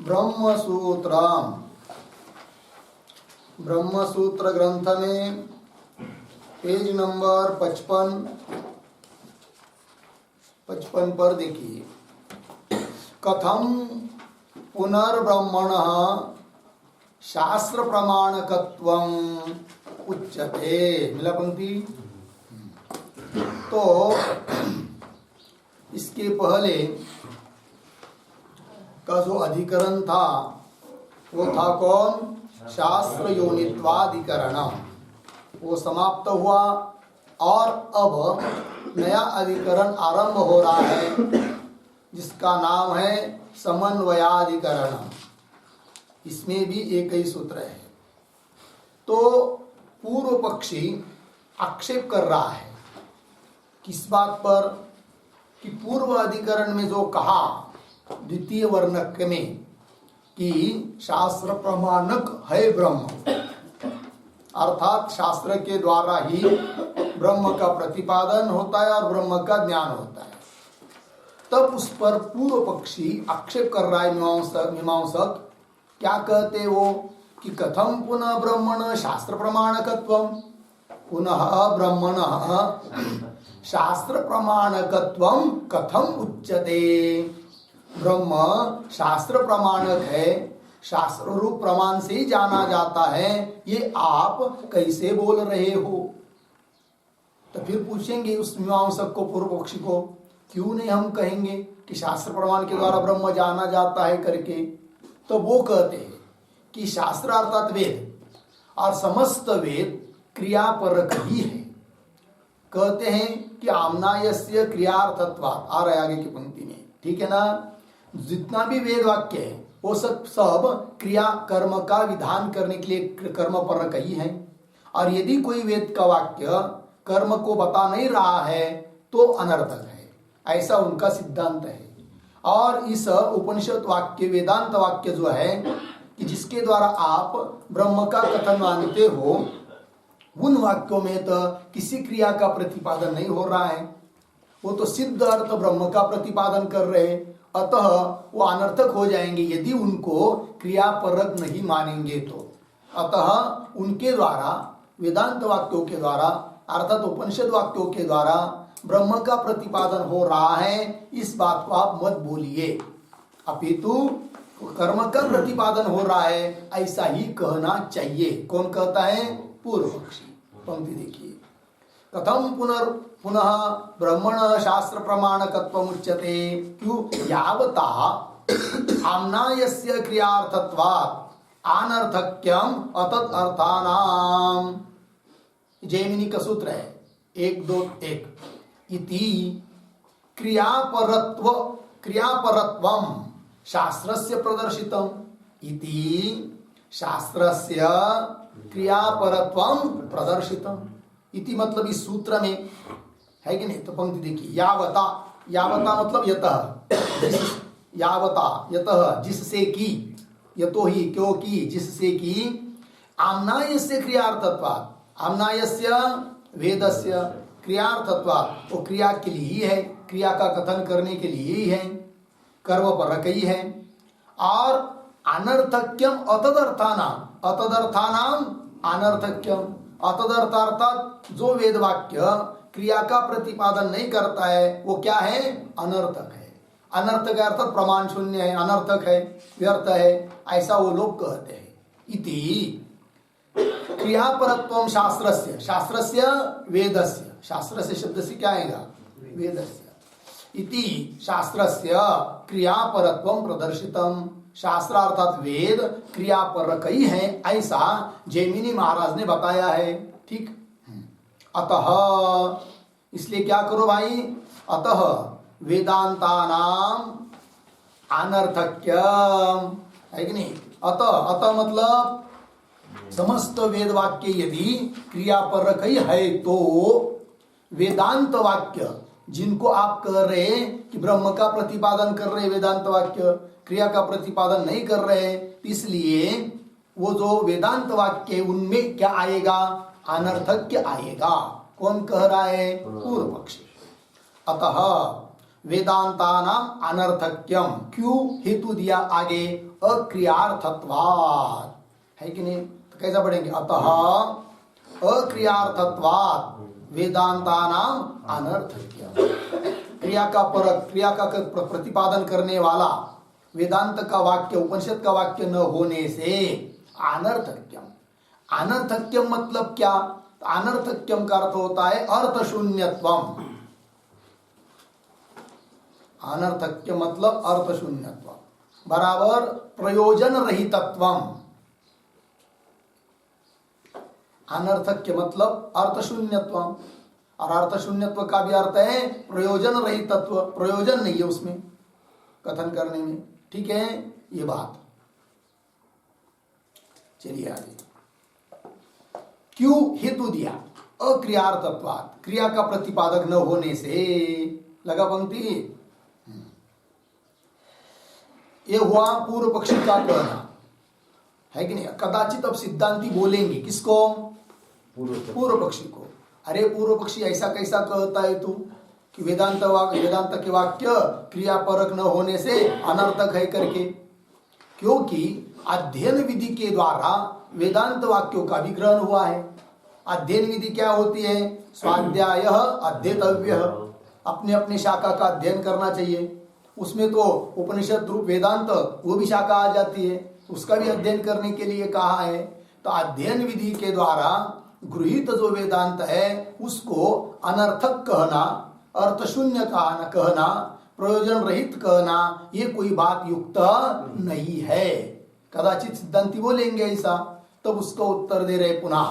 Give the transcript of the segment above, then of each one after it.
ब्रह्मसूत्र ब्रह्मसूत्र ग्रंथ में page number 55 पर देखिए। कथम पुनर्ब्रह्मण शास्त्र प्रमाणकत्वम उच्यते। मिला पंक्ति। तो इसके पहले का जो अधिकरण था वो था कौन? शास्त्र योनित्वाधिकरण। वो समाप्त हुआ और अब नया अधिकरण आरंभ हो रहा है जिसका नाम है समन्वयाधिकरण। इसमें भी एक ही सूत्र है। तो पूर्व पक्षी आक्षेप कर रहा है किस बात पर कि पूर्व अधिकरण में जो कहा द्वितीय वर्णक में कि शास्त्र प्रमाणक है ब्रह्म, अर्थात शास्त्र के द्वारा ही ब्रह्म का प्रतिपादन होता है और ब्रह्म का ज्ञान होता है, तब उस पर पूर्व पक्षी आक्षेप कर रहा है। मीमांसक क्या कहते वो कि कथम पुनः ब्रह्मण शास्त्र प्रमाणकत्वम, पुनः ब्रह्मण शास्त्र प्रमाणकत्वम कथम उच्यते। ब्रह्म शास्त्र प्रमाणक है, शास्त्र रूप प्रमाण से ही जाना जाता है, ये आप कैसे बोल रहे हो? तो फिर पूछेंगे उस मीमांसक को, पूर्व पक्षी को, क्यों नहीं हम कहेंगे कि शास्त्र प्रमाण के द्वारा ब्रह्म जाना जाता है करके? तो वो कहते हैं कि शास्त्र अर्थात वेद और समस्त वेद क्रियापरक ही है। कहते हैं कि आम्नायस्य क्रियार्थत्वात्, आ रहा है आगे की पंक्ति में, ठीक है ना। जितना भी वेद वाक्य है वो सब क्रिया कर्म का विधान करने के लिए कर्म परक ही है। और यदि कोई वेद का वाक्य कर्म को बता नहीं रहा है तो अनर्थक है, ऐसा उनका सिद्धांत है। और इस उपनिषद वाक्य वेदांत वाक्य जो है कि जिसके द्वारा आप ब्रह्म का कथन मानते हो, उन वाक्यों में तो किसी क्रिया का प्रतिपादन नहीं हो रहा है, वो तो सिद्ध अर्थ ब्रह्म का प्रतिपादन कर रहे हैं। अतः वो अनर्थक हो जाएंगे यदि उनको क्रियापरक नहीं मानेंगे तो। अतः उनके द्वारा वेदांत वाक्यों के द्वारा अर्थात उपनिषद वाक्यों के द्वारा ब्रह्म का प्रतिपादन हो रहा है, इस बात को आप मत बोलिए, अपितु कर्म का प्रतिपादन हो रहा है ऐसा ही कहना चाहिए। कौन कहता है? पूर्व पक्षी। पंक्ति देखिए। कथम पुनः ब्रह्मण शास्त्र प्रमाणकत्वम उच्यते। क्यों? यावता आम्नायस्य क्रियार्थत्वात् अनर्थक्यम अतत् अर्थानाम। जैमिनी का सूत्र है 1-2-1। इति क्रियापरत्वम शास्त्रस्य प्रदर्शितम। इति शास्त्रस्य क्रियापरत्वम प्रदर्शितम। इति मतलब इस सूत्र में है कि नहीं? तो पंक्ति देखिए। यावता, यावता मतलब यतः, यावता यतः जिससे कि, यतो ही क्योंकि, जिससे कि, आम्नायस्य क्रियार्थत्वात्, आम्नायस्य वेदस्य क्रियार्थत्वात्, वो क्रिया के लिए ही है, क्रिया का कथन करने के लिए ही है, कर्म परक ही है। और अनर्थक्यम अतदर्थानाम, अतदर्थानाम अनर्थक्यम, अतदर्थ अर्थात जो वेद वाक्य क्रिया का प्रतिपादन नहीं करता है वो क्या है? अनर्थक है। अनर्थक अर्थात प्रमाण शून्य है, अनर्थक है, व्यर्थ है, ऐसा वो लोग कहते हैं। इति क्रियापरत्वम शास्त्रस्य, शास्त्रस्य वेदस्य, शास्त्रस्य शब्द से क्या आएगा? वेदस्य। इति शास्त्रस्य क्रियापरत्वम प्रदर्शितम। शास्त्र अर्थात वेद क्रियापरक ही है ऐसा जैमिनी महाराज ने बताया है। ठीक। अतः इसलिए क्या करो भाई? अतः वेदांतानाम अनर्थक्यम, है कि नहीं? अतः मतलब समस्त वेद वाक्य यदि क्रियापरक ही है तो वेदांत वाक्य जिनको आप कह रहे हैं कि ब्रह्म का प्रतिपादन कर रहे वेदांत वाक्य क्रिया का प्रतिपादन नहीं कर रहे, इसलिए वो जो वेदांत वाक्य उनमें क्या आएगा? अनर्थक्य आएगा। कौन कह रहा है? पूर्व पक्षी। अतः वेदांतानाम अनर्थक्यम, क्यों हेतु दिया आगे अक्रियार्थत्वात्, है कि नहीं? तो कैसा पढ़ेंगे? अतः अक्रियार्थत्वात् वेदांतानाम अनर्थक्यम, क्रिया का परक, क्रिया का प्रतिपादन करने वाला वेदांत का वाक्य, उपनिषद का वाक्य न होने से अनर्थक्यम। अनर्थक्यम मतलब क्या? अनर्थक्यम का अर्थ होता है अर्थ शून्यत्वम। अनर्थक्य मतलब अर्थ शून्यत्व बराबर प्रयोजन रहितत्वम। अनर्थक्य मतलब अर्थ शून्यत्वम, और अर्थ शून्यत्व का भी अर्थ है प्रयोजन रहितत्व, प्रयोजन नहीं है उसमें कथन करने में। ठीक है, ये बात। चलिए आगे, क्यों हेतु दिया अक्रियार्थत्वात्, क्रिया का प्रतिपादक न होने से। लगा पंक्ति? ये हुआ पूर्व पक्षी का कहना, है कि नहीं? कदाचित अब सिद्धांती बोलेंगे किसको? पूर्व पक्षी को। अरे पूर्व पक्षी ऐसा कैसा कहता है तू कि वेदांत के वाक्य क्रिया परक न होने से अनर्थक है करके? क्योंकि अध्ययन विधि के द्वारा वेदांत वाक्यों का भी ग्रहण हुआ है। अध्ययन विधि क्या होती है? स्वाध्याय अध्येतव्य, अपने अपने शाखा का अध्ययन करना चाहिए। उसमें तो उपनिषद रूप वेदांत वो भी शाखा आ जाती है, उसका भी अध्ययन करने के लिए कहा है। तो अध्ययन विधि के द्वारा गृहीत जो वेदांत है उसको अनर्थक कहना, अर्थ शून्य कहना, प्रयोजन रहित कहना, ये कोई बात युक्त नहीं है। कदाचित सिद्धांती बोलेंगे ऐसा, तब उसका उत्तर दे रहे पुनः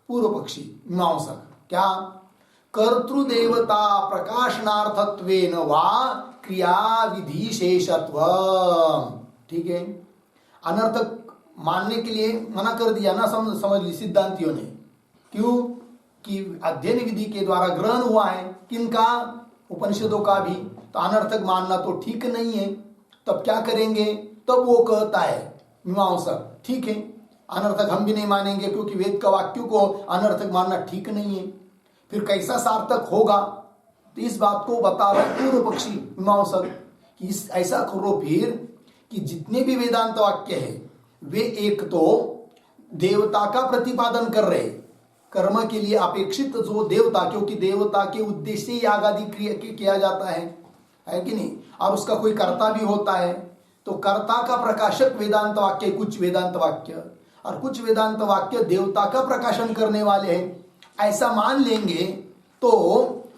पूर्व पक्षी मीमांसक, क्या? कर्तृदेवता प्रकाशनार्थत्वेन वा क्रिया विधिशेषत्व। ठीक है, अनर्थक मानने के लिए मना कर दिया ना, समझ ली सिद्धांतियों ने। क्यों? कि अध्ययन विधि के द्वारा ग्रहण हुआ है, किनका? उपनिषदों का भी। तो अनर्थक मानना तो ठीक नहीं है। तब क्या करेंगे? तब वो कहता है मीमांसक, ठीक है अनर्थक हम भी नहीं मानेंगे, क्योंकि वेद का वाक्यों को अनर्थक मानना ठीक नहीं है। फिर कैसा सार्थक होगा? तो इस बात को बता रहे पूर्व पक्षी मीमांसक कि ऐसा करो फिर कि जितने भी वेदांत वाक्य है वे एक तो देवता का प्रतिपादन कर रहे, कर्म के लिए अपेक्षित जो देवता, क्योंकि देवता के उद्देश्य से याग आदि किया जाता है कि नहीं? और उसका कोई कर्ता भी होता है। तो कर्ता का प्रकाशक वेदांत वाक्य, कुछ वेदांत वाक्य, और कुछ वेदांत वाक्य देवता का प्रकाशन करने वाले हैं। ऐसा मान लेंगे तो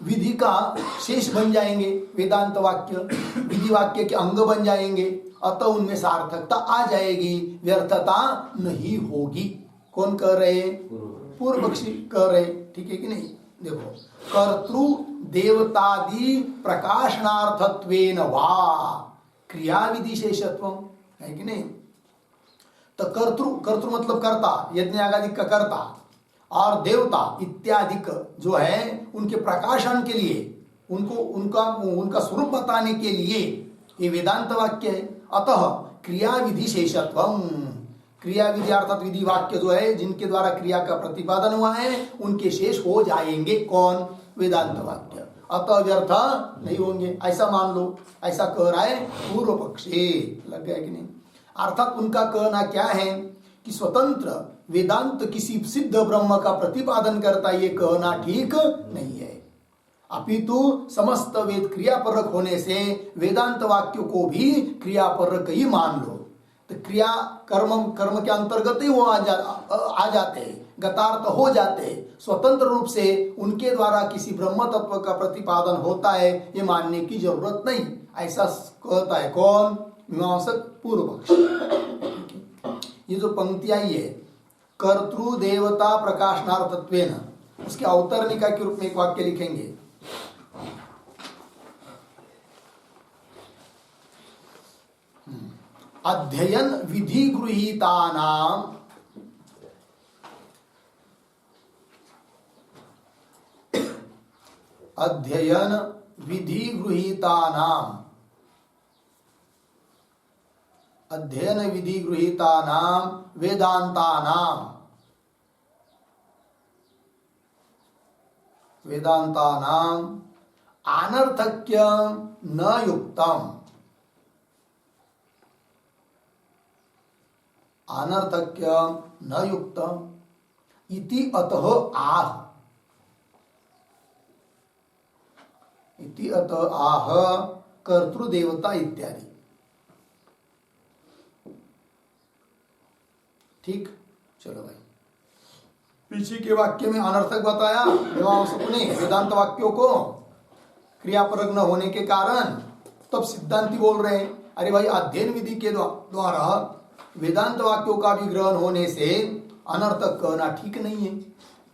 विधि का शेष बन जाएंगे वेदांत वाक्य, विधि वाक्य के अंग बन जाएंगे, अतः उनमें सार्थकता आ जाएगी, व्यर्थता नहीं होगी। कौन कह रहे? पूर्व पक्षी कह रहे। ठीक है कि नहीं? देखो, कर्तृ देवतादि प्रकाशनार्थत्वेन वा क्रिया विधिशेषत्वम, है कि नहीं? तो कर्तृ मतलब कर्ता, यज्ञ आदि का कर्ता, और देवता इत्यादि जो है उनके प्रकाशन के लिए, उनका स्वरूप बताने के लिए ये वेदांत वाक्य है। अतः क्रिया विधि शेषत्वम, क्रिया विधि अर्थात विधि वाक्य जो है जिनके द्वारा क्रिया का प्रतिपादन हुआ है उनके शेष हो जाएंगे। कौन? वेदांत वाक्य, अतः व्यर्थ नहीं होंगे। ऐसा मान लो, ऐसा कह रहा है पूर्व पक्षी। लग गया कि नहीं? अर्थात उनका कहना क्या है कि स्वतंत्र वेदांत किसी सिद्ध ब्रह्म का प्रतिपादन करता, ये कहना ठीक नहीं है। अपितु समस्त वेद क्रियापरक होने से वेदांत वाक्यों को भी क्रियापरक ही मान लो। तो क्रिया कर्म के अंतर्गत ही वो आ जाते हैं, गतार्थ हो जाते हैं। स्वतंत्र रूप से उनके द्वारा किसी ब्रह्म तत्व का प्रतिपादन होता है, ये मानने की जरूरत नहीं। ऐसा कहता है कौन? मीमांसक पूर्व पक्ष। ये जो पंक्ति आई है कर्तृ देवता प्रकाशनार्थत्वेन, उसके अवतरणिका के रूप में एक वाक्य लिखेंगे। अध्ययन विधि गृहीतानाम अध्ययन विधि गृहीतानाम अध्ययन विधि गृहीतानाम वेदांतानाम अनर्थक्य न युक्तम, अनर्थक्य न युक्तम इति अतः आह, इति अतः आह कर्तृदेवता इत्यादि। ठीक, चलो भाई, पीछे के वाक्य में अनर्थक बताया मीमांसकों ने वेदांत वाक्यों को क्रियापरक न होने के कारण। तब सिद्धांती बोल रहे हैं अरे भाई अध्ययन विधि के द्वारा वेदांत वाक्यों का भी ग्रहण होने से अनर्थक कहना ठीक नहीं है।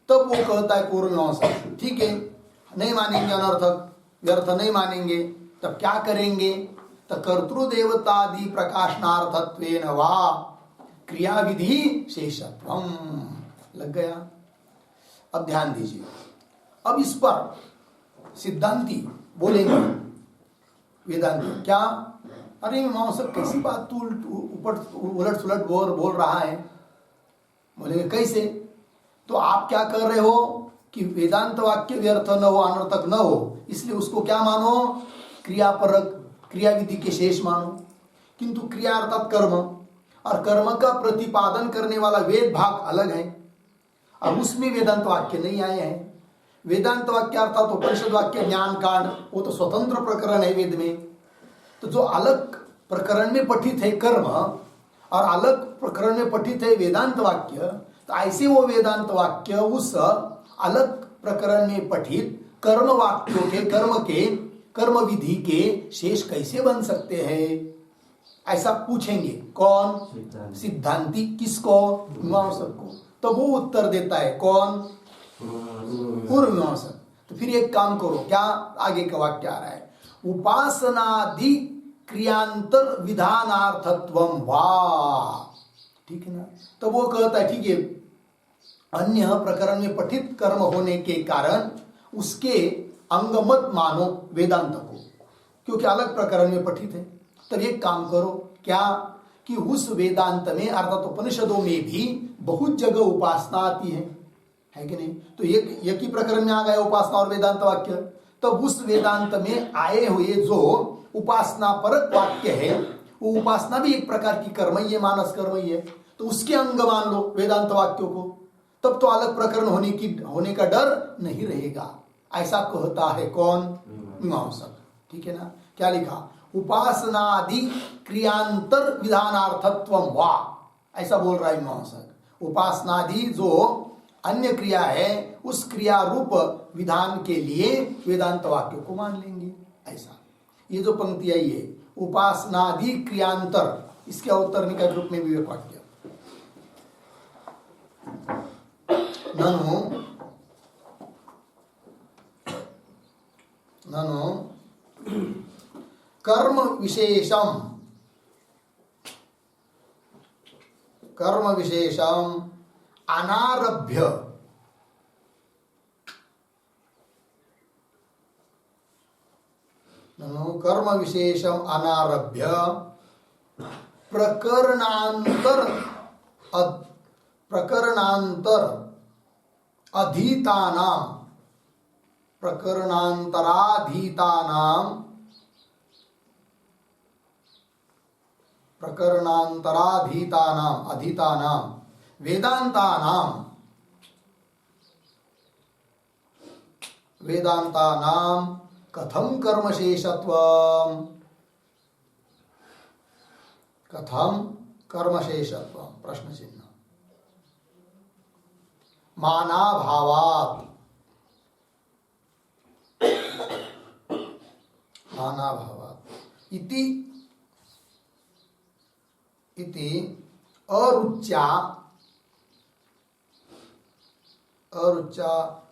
तब वो कहता है पूर्व मीमांसक ठीक है, नहीं मानेंगे अनर्थक, व्यर्थ नहीं मानेंगे, तब क्या करेंगे? तो कर्तृदेवतादि प्रकाशनार्थत्वेन वा क्रिया विधि शेषत्वम, लग गया। अब ध्यान दीजिए, अब इस पर सिद्धांती बोलेंगे वेदांती क्या, अरे मीमांसक कैसी बात तू ऊपर उलट सुलट बोल रहा है। बोलेंगे कैसे? तो आप क्या कर रहे हो कि वेदांत वाक्य व्यर्थ न हो, अनर्थक न हो, इसलिए उसको क्या मानो? क्रियापरक, क्रिया विधि के शेष मानो। किंतु क्रिया अर्थात कर्म, और कर्म का प्रतिपादन करने वाला वेद भाग अलग है, और उसमें वेदांत वाक्य नहीं आए हैं। वेदांत वाक्य अर्थात उपनिषद वाक्य ज्ञान कांड वो तो स्वतंत्र प्रकरण है वेद में। तो जो अलग प्रकरण में पठित है कर्म और अलग प्रकरण में पठित है वेदांत वाक्य, तो ऐसे वो वेदांत वाक्य उस अलग प्रकरण में पठित कर्म वाक्यों के कर्म विधि के शेष कैसे बन सकते हैं? ऐसा पूछेंगे कौन? सिद्धांती। किसको? मीमांसक को। तो वो उत्तर देता है कौन? पूर्व मीमांसक। तो फिर एक काम करो, क्या आगे का वाक्य आ रहा है? उपासनादि क्रियांतर विधानार्थत्वम वा, ठीक है ना। तो वो कहता है ठीक है, अन्य प्रकरण में पठित कर्म होने के कारण उसके अंग मत मानो वेदांत को, क्योंकि अलग प्रकरण में पठित है। तब एक काम करो, क्या कि उस वेदांत में अर्थात उपनिषदों में भी बहुत जगह उपासना आती है कि नहीं? तो एक ही प्रकरण में आ गया उपासना और वेदांत वाक्य। तब उस वेदांत में आए हुए जो उपासना परक वाक्य है, वो उपासना भी एक प्रकार की कर्म ही है, मानस कर्म ही है, तो उसके अंग मान लो वेदांत वाक्यों को। तब तो अलग प्रकरण होने का डर नहीं रहेगा। ऐसा कहता है कौन? मीमांसक। ठीक है ना। क्या लिखा? उपासनादि क्रियांतर विधानार्थत्वम वा, ऐसा बोल रहा है मीमांसक। उपासनादि जो अन्य क्रिया है उस क्रिया रूप विधान के लिए वेदांत वाक्यों को मान लेंगे। ऐसा ये जो पंक्ति आई है उपासनादि क्रियांतर, इसके अवतरणी का रूप में भी वाक्य ननु कर्म विशेषम अनारभ्य कर्म विशेषम अनारभ्य प्रकरणांतर अधीतानाम वेदांतानाम कथम कर्मशेषत्वम प्रश्न चिन्ह मानाभावात इति अरुच्या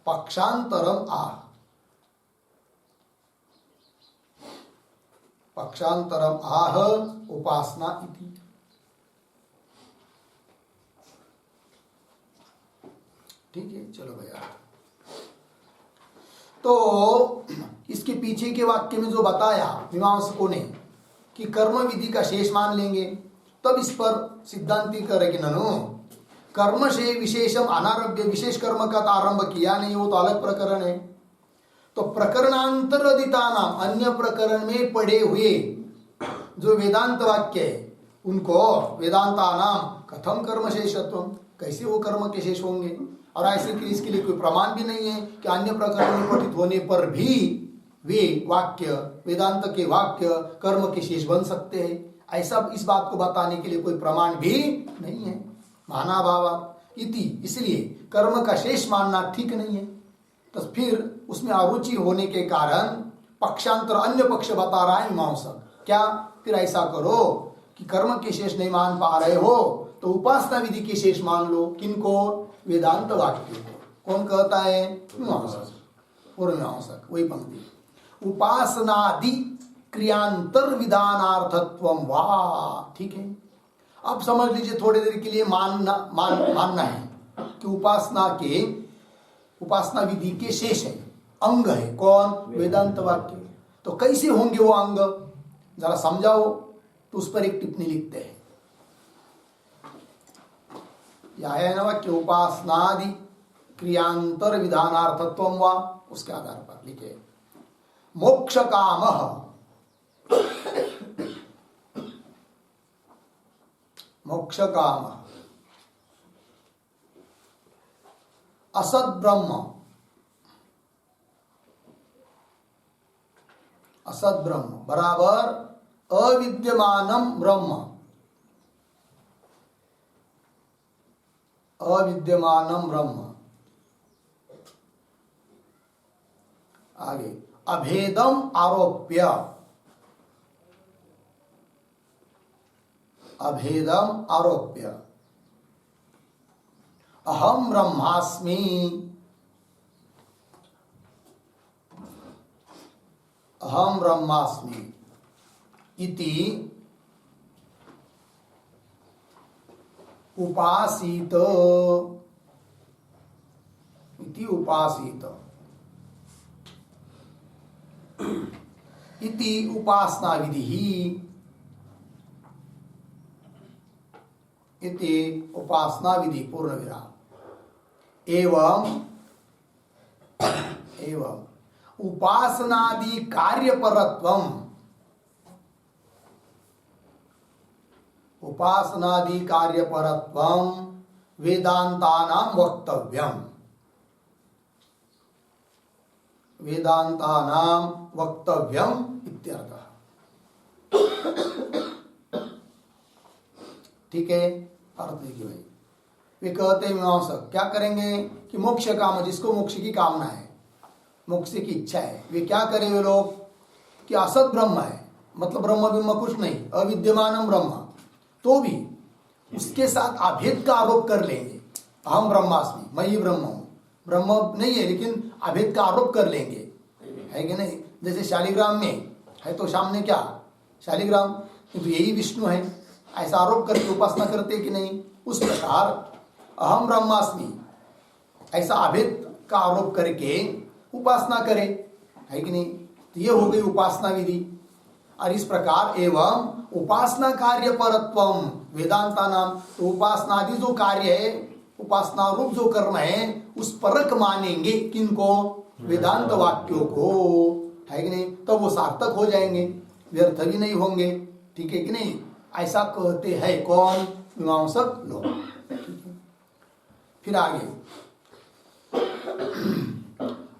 पक्षांतरम आह उपासना इति। ठीक है, चलो भैया। तो इसके पीछे के वाक्य में जो बताया मीमांसकों ने कि कर्म विधि का शेष मान लेंगे, तब इस पर सिद्धांती करे कि ननु कर्म से विशेषम अनारभ्य, विशेष कर्म का तो आरंभ किया नहीं, वो तो अलग प्रकरण है। तो प्रकरणांतर अदिता नाम, अन्य प्रकरण में पढ़े हुए जो वेदांत वाक्य है उनको वेदांता नाम कथम कर्म शेषत्व, कैसे वो कर्म के शेष होंगे। और ऐसे कि इसके लिए कोई प्रमाण भी नहीं है कि अन्य प्रकरण में पठित होने पर भी वे वाक्य, वेदांत के वाक्य कर्म के शेष बन सकते हैं। ऐसा इस बात को बताने के लिए कोई प्रमाण भी नहीं है। माना भावा इति, इसलिए कर्म का शेष मानना ठीक नहीं है। तो फिर उसमें अरुचि होने के कारण पक्षांतर अन्य पक्ष बता रहा है मीमांसक। क्या? फिर ऐसा करो कि कर्म के शेष नहीं मान पा रहे हो तो उपासना विधि के शेष मान लो। किनको? वेदांत वाक्य को। कौन कहता है? मीमांसक, पूर्व मीमांसक। वही पंक्ति, उपासनादि क्रियांतर विधानार्थत्वम वा। ठीक है, अब समझ लीजिए थोड़ी देर के लिए मानना है कि उपासना विधि के शेष है, अंग है। कौन? वेदांत वाक्य। तो कैसे होंगे वो अंग, जरा समझाओ। तो उस पर एक टिप्पणी लिखते हैं। यह है ना वाक्य, उपासनादि क्रियांतर विधानार्थत्वम वा, उसके आधार पर लिखे मोक्ष कामः मोक्ष काम असद ब्रह्म, असद ब्रह्म बराबर अविद्यमानम ब्रह्म, अविद्यमानम ब्रह्म। आगे अभेदम आरोप्य, अभेदम आरोप्य अहम ब्रह्मास्मि, अहम ब्रह्मास्मि इति उपासीत, इति उपासीत, इति उपासना विधि, इति उपासना विधि पूर्ण विराम। एवं उपासनादि कार्यपरत्वम, उपासनादि कार्यपरत्वम वेदांतानां वक्तव्यम, वेदांतानां वक्तव्यम इत्यर्थः। ठीक है, अर्थ देखिए भाई, वे कहते हैं मीमांसक क्या करेंगे कि मोक्ष काम, जिसको मोक्ष की कामना है, मोक्ष की इच्छा है, वे क्या करें वे लोग कि असत ब्रह्म है, मतलब ब्रह्म ब्रह्म कुछ नहीं, अविद्यमानम ब्रह्म, तो भी उसके साथ अभेद का आरोप कर लेंगे। अहम ब्रह्मास्मि, मैं ही ब्रह्म हूं, ब्रह्म नहीं है लेकिन अभेद का आरोप कर लेंगे, है कि नहीं। जैसे शालिग्राम में है तो सामने क्या शालिग्राम, किंतु यही विष्णु है, ऐसा आरोप करके उपासना करते कि नहीं। उस प्रकार अहम ब्रह्मास्मि ऐसा अभेद का आरोप करके उपासना करे, है कि नहीं। तो ये हो गई उपासना विधि। और इस प्रकार एवं उपासना कार्य परत्वम वेदांता नाम, तो उपासना आदि जो कार्य है, उपासना रूप जो कर्म है, उस परक मानेंगे किनको? वेदांत वाक्यों को, है कि नहीं। तब वो सार्थक हो जाएंगे, व्यर्थ भी नहीं होंगे, ठीक है कि नहीं। ऐसा कहते हैं कौन? मीमांसक लोग। फिर आगे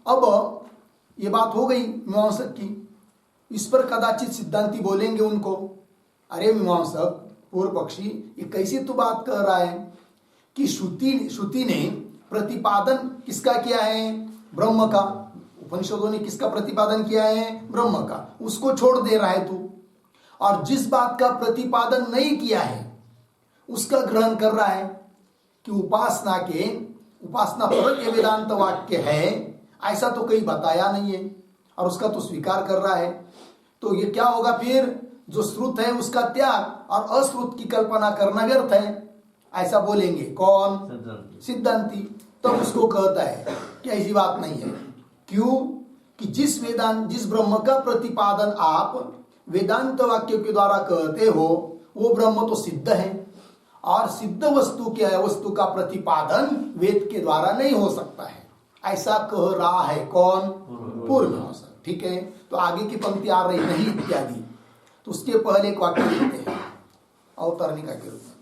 अब ये बात हो गई मीमांसक की। इस पर कदाचित सिद्धांती बोलेंगे उनको, अरे मीमांसक पूर्व पक्षी, ये कैसी तो बात कर रहा है कि श्रुति ने प्रतिपादन किसका किया है? ब्रह्म का। उपनिषदों ने किसका प्रतिपादन किया है? ब्रह्म का। उसको छोड़ दे रहा है तू, और जिस बात का प्रतिपादन नहीं किया है उसका ग्रहण कर रहा है कि उपासना परक ये वेदांत वाक्य है, ऐसा तो कहीं बताया नहीं है, और उसका तो स्वीकार कर रहा है। तो ये क्या होगा फिर? जो श्रुत है उसका त्याग और अश्रुत की कल्पना करना व्यर्थ है, ऐसा बोलेंगे कौन? सिद्धांती। तब उसको कहता है कि ऐसी बात नहीं है। क्यों? कि जिस ब्रह्म का प्रतिपादन आप वेदांत वाक्य के द्वारा कहते हो, वो ब्रह्म तो सिद्ध है, और सिद्ध वस्तु क्या है? वस्तु का प्रतिपादन वेद के द्वारा नहीं हो सकता है। ऐसा कह रहा है कौन? पूर्व मीमांसक। ठीक है, तो आगे की पंक्ति आ रही नहीं इत्यादि, तो उसके पहले एक वाक्य लिखते हैं अवतरणिका के रूप में।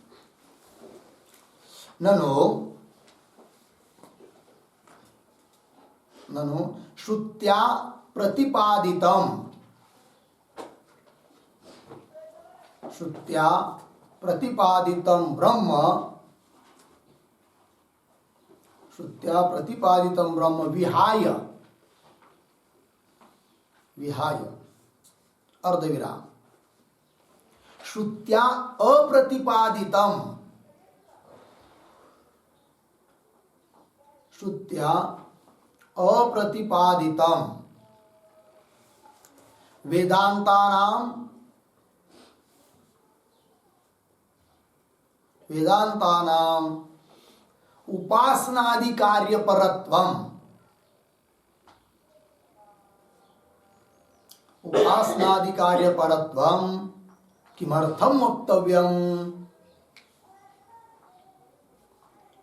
ननु श्रुत्या प्रतिपादितम, श्रुत्या प्रतिपादितम ब्रह्म, श्रुत्या प्रतिपादितम ब्रह्म विहाय, विहाय अर्धविराम, श्रुत्या अप्रतिपादितम, श्रुत्या अप्रतिपादितम वेदांतानाम, वेदांतानाम उपासनादि कार्य परत्वम, उपासनादि कार्य परत्वम किमर्थम वक्तव्यम,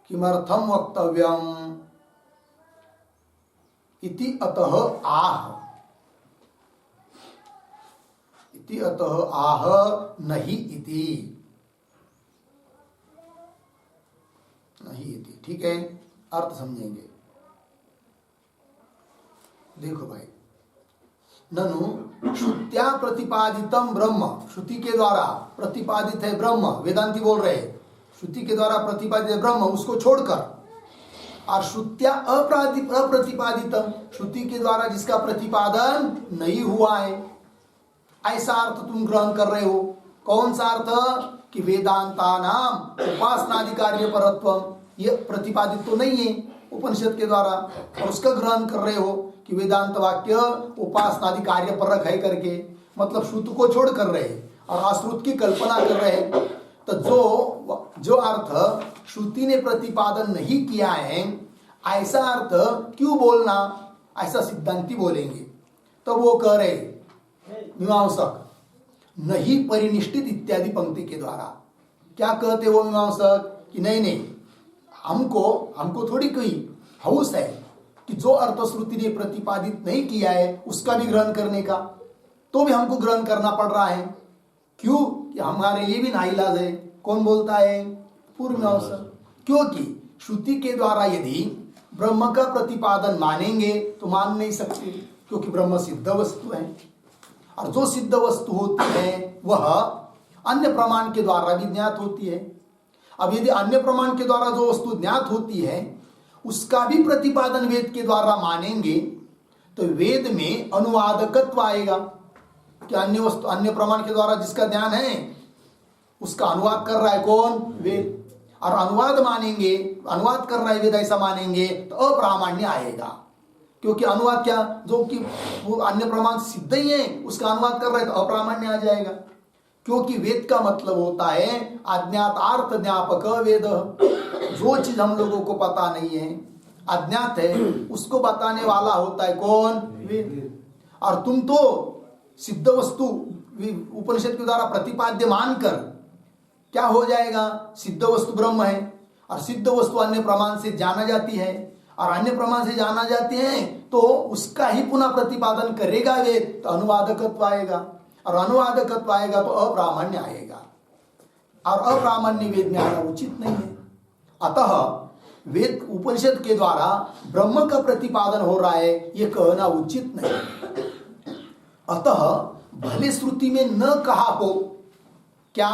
किमर्थम वक्तव्यम इति अतः आह, इति अतः आह नहीं इति, नहीं इति। ठीक है, अर्थ समझेंगे। देखो भाई, ननु श्रुत्या प्रतिपादितम ब्रह्म, श्रुति के द्वारा प्रतिपादित है ब्रह्म, वेदांती बोल रहे हैं श्रुति के द्वारा प्रतिपादित है ब्रह्म, उसको छोड़कर, और श्रुत्या अप्रतिपादितम, श्रुति के द्वारा जिसका प्रतिपादन नहीं हुआ है, ऐसा अर्थ तुम ग्रहण कर रहे हो। कौन सा अर्थ? कि वेदांता नाम उपासनादि कार्य परत्वम, ये प्रतिपादित तो नहीं है उपनिषद के द्वारा, और उसका ग्रहण कर रहे हो कि वेदांत वाक्य उपासनादि कार्य परक है करके, मतलब श्रुत को छोड़ कर रहे और अश्रुत की कल्पना कर रहे। तो जो अर्थ श्रुति ने प्रतिपादन नहीं किया है, ऐसा अर्थ क्यों बोलना, ऐसा सिद्धांती बोलेंगे। तो वो कह रहे मीमांसक नहीं परिनिष्ठित इत्यादि पंक्ति के द्वारा क्या कहते वो मीमांसक कि नहीं नहीं, हमको थोड़ी कोई हौस है कि जो अर्थ श्रुति ने प्रतिपादित नहीं किया है उसका भी ग्रहण करने का, तो भी हमको ग्रहण करना पड़ रहा है। क्यों? कि हमारे लिए भी नाइलाज है। कौन बोलता है? पूर्व मीमांसक। क्योंकि श्रुति के द्वारा यदि ब्रह्म का प्रतिपादन मानेंगे तो मान नहीं सकते, क्योंकि ब्रह्म सिद्ध वस्तु है, और जो सिद्ध वस्तु होती है वह अन्य प्रमाण के द्वारा भी ज्ञात होती है। अब यदि अन्य प्रमाण के द्वारा जो वस्तु ज्ञात होती है उसका भी प्रतिपादन वेद के द्वारा मानेंगे तो वेद में अनुवादकत्व आएगा कि अन्य वस्तु अन्य प्रमाण के द्वारा जिसका ज्ञान है उसका अनुवाद कर रहा है कौन? वेद। और अनुवाद मानेंगे, अनुवाद कर रहा है वेद, ऐसा मानेंगे तो अप्रामाण्य आएगा, क्योंकि अनुवाद क्या, जो कि वो अन्य प्रमाण सिद्ध ही है उसका अनुवाद कर रहा है तो अप्रामाण्य आ जाएगा। क्योंकि वेद का मतलब होता है अज्ञातार्थ ज्ञापक वेद। जो चीज हम लोगों को पता नहीं है, अज्ञात है, उसको बताने वाला होता है कौन? वेद। और तुम तो सिद्ध वस्तु उपनिषद के द्वारा प्रतिपाद्य मानकर क्या हो जाएगा? सिद्ध वस्तु ब्रह्म है, और सिद्ध वस्तु अन्य प्रमाण से जाना जाती है, और अन्य प्रमाण से जाना जाते हैं तो उसका ही पुनः प्रतिपादन करेगा वेद, तो अनुवादकत्व आएगा, और अनुवादकत्व आएगा तो अप्रामाण्य आएगा, और अप्रामाण्य वेद में आना उचित नहीं है। अतः वेद उपनिषद के द्वारा ब्रह्म का प्रतिपादन हो रहा है ये कहना उचित नहीं। अतः भले श्रुति में न कहा हो क्या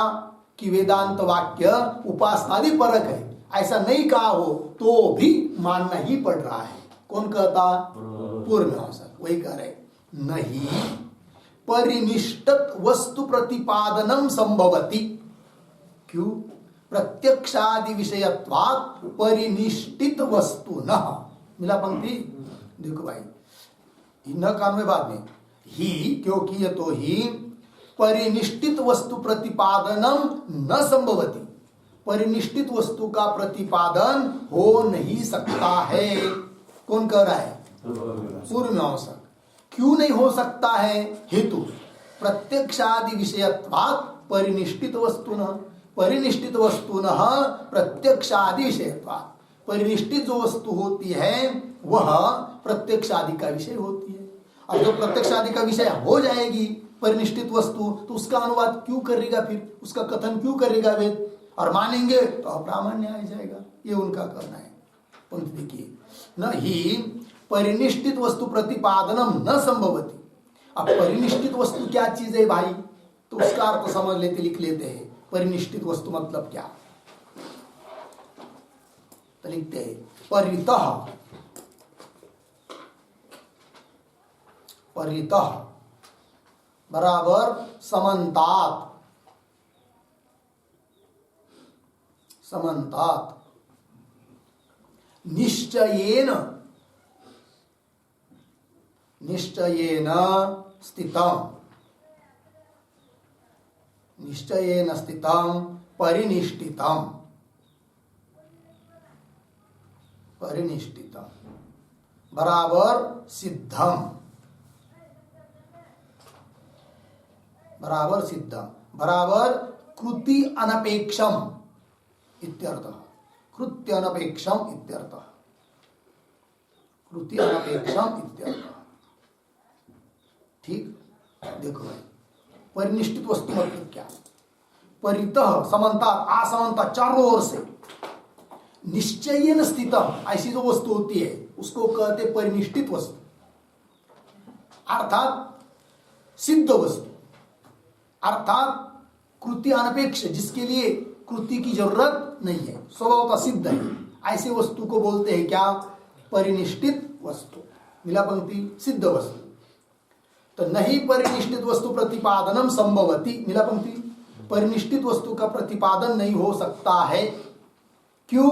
कि वेदांत वाक्य उपासनादि परक है, ऐसा नहीं कहा हो तो भी मानना ही पड़ रहा है। कौन कहता? पूर्व मीमांसक। वही कह रहे नहीं परिनिष्ठित वस्तु प्रतिपादनम संभवति। क्यों? प्रत्यक्षादि विषयत्वात् परिनिष्ठित वस्तु न। मिला पंक्ति? देखो भाई, न कानवे बाद में ही, क्योंकि ये तो ही परिनिष्ठित वस्तु प्रतिपादनम न संभवति, परिनिष्ठित वस्तु का प्रतिपादन हो नहीं सकता है। कौन कह रहा है? पूर्व मीमांसक। क्यों नहीं हो सकता है? हेतु प्रत्यक्षादि विषयत्वात् परिनिष्ठित वस्तुनः, परिनिष्ठित वस्तुनः प्रत्यक्षादि विषयत्वात्। परिनिष्ठित जो वस्तु होती है वह प्रत्यक्ष आदि का विषय होती है। और जो प्रत्यक्ष आदि का विषय हो जाएगी परिनिष्ठित वस्तु, तो उसका अनुवाद क्यों करेगा, फिर उसका कथन क्यों करेगा वेद, और मानेंगे तो अप्रामाण्य आ जाएगा। ये उनका कहना है। पंक्ति देखिए, न ही परिनिष्ठित वस्तु प्रतिपादनम न संभवती। अब परिनिष्ठित वस्तु क्या चीज है भाई, तो उसका अर्थ समझ लेते, लिख लेते हैं। परिनिष्ठित वस्तु मतलब क्या, तो लिखते हैं परितः, परितः बराबर समन्तात, समन्तात निश्चयेन, निश्चयेन स्थितम्, निश्चयेन स्थितम् परिनिष्ठितम्, परिनिष्ठितम् बराबर सिद्धम, बराबर सिद्धम बराबर कृति अनपेक्षम इत्यर्थः, कृत्य अनपेक्षम इत्यर्थः, कृति अनपेक्षम इत्यर्थः। ठीक, देखो भाई, परिनिष्ठित वस्तु मतलब क्या, परितः समन्ता, असमन्ता, चारों ओर से, निश्चयेन स्थितम, ऐसी जो वस्तु होती है उसको कहते परिनिष्ठित वस्तु, अर्थात सिद्ध वस्तु, अर्थात कृति अनपेक्ष, जिसके लिए कृति की जरूरत नहीं है, स्वभावतः सिद्ध है, ऐसे वस्तु को बोलते हैं क्या, परिनिष्ठित वस्तु। मिला पंक्ति, सिद्ध वस्तु। तो नहीं परिनिष्ठित वस्तु प्रतिपादनम संभवती, मिला पंक्ति, परिनिष्ठित वस्तु का प्रतिपादन नहीं हो सकता है। क्यों,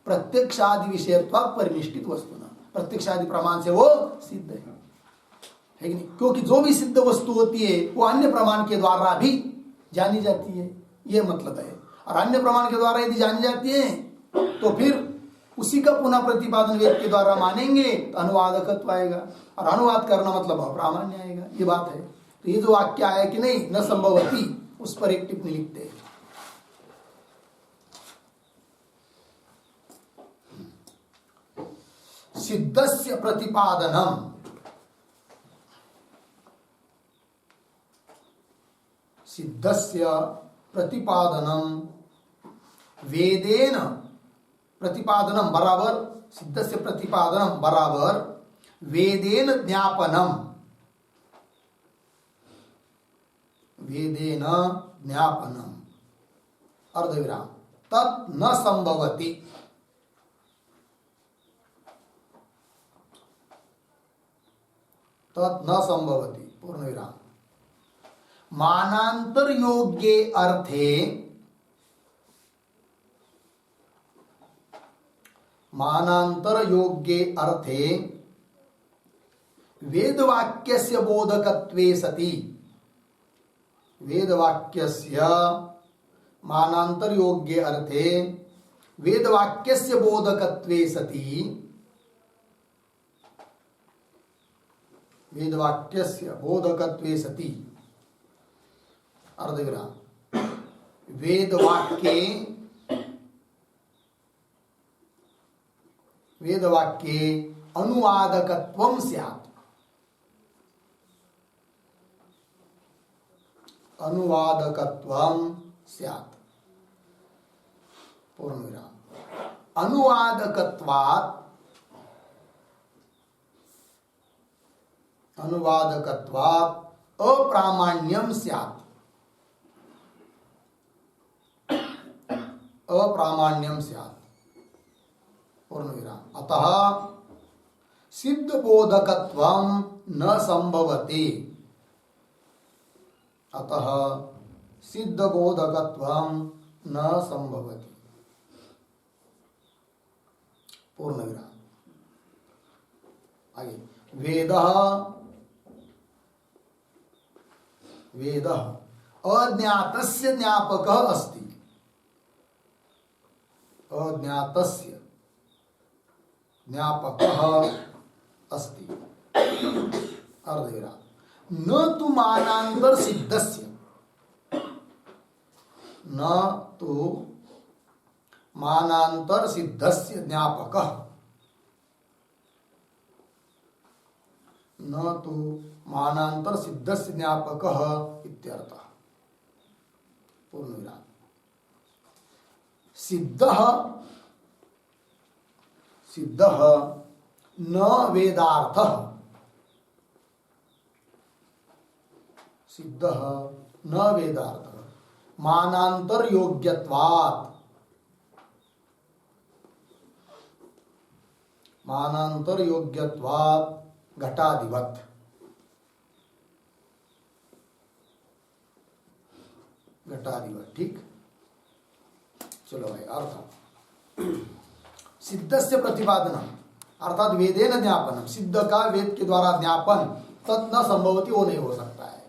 प्रत्यक्ष आदि विषयत्वात् परिनिष्ठित वस्तु ना, प्रत्यक्ष आदि प्रमाण से वो सिद्ध है कि नहीं, क्योंकि जो भी सिद्ध वस्तु होती है वो अन्य प्रमाण के द्वारा भी जानी जाती है, ये मतलब है। और अन्य प्रमाण के द्वारा यदि जानी जाती है तो फिर उसी का पुनः प्रतिपादन वेद के द्वारा मानेंगे तो अनुवादकत्व आएगा, और अनुवाद करना मतलब अप्रामाण्य आएगा, ये बात है। तो ये जो वाक्य आया कि नहीं न संभवती, उस पर एक टिप्पणी लिखते हैं। सिद्धस्य प्रतिपादनम, सिद्धस्य प्रतिपादनम वेदेन, प्रतिपादनम बराबर, सिद्धस्य प्रतिपादनम बराबर वेदेन ज्ञापनम, वेदेन ज्ञापनम अर्धविराम तत् न संभवति, तत् न संभवति पूर्ण विराम। मानांतर योग्ये अर्थे, मानांतर योग्ये अर्थे वेदवाक्यस्य बोधकत्वे सति, वेदवाक्यस्य मानांतर योग्ये अर्थे वेदवाक्यस्य बोधकत्वे सति, वेदवाक्यस्य बोधकत्वे सति अर्धविराम वेदवाक्ये, वेदवाक्ये अनुवादकत्वं स्यात्, अनुवादकत्वं स्यात् पूर्णविराम अनुवादकत्वात्, अनुवादकत्वात् अप्रामाण्यम स्यात्, अप्रामाण्यम स्यात् पूर्णविराम। अतः सिद्ध बोधकत्वं न संभवति, अतः सिद्ध बोधकत्वं न संभवति पूर्णविराम। आगे वेदः, वेदः अज्ञातस्य ज्ञापकः अस्ति, अज्ञातस्य ज्ञापकः अस्ति अर्धविराम। न तु मानांतर सिद्धस्य, न तु मानांतर सिद्धस्य ज्ञापकः न तो मानांतर सिद्धस्य ज्ञापकः इत्यर्थः। पूर्णविराम। सिद्धः सिद्धः न वेदार्थः, सिद्धः न वेदार्थः मानांतर योग्यत्वात्, मानांतर योग्यत्वात् घटादिवत्। घटादिवत्, ठीक। चलो भाई, अर्थ सिद्धस्य प्रतिपादनम अर्थात वेदेन ज्ञापनम, सिद्ध का वेद के द्वारा ज्ञापन तत् न संभवती, वो नहीं हो सकता है।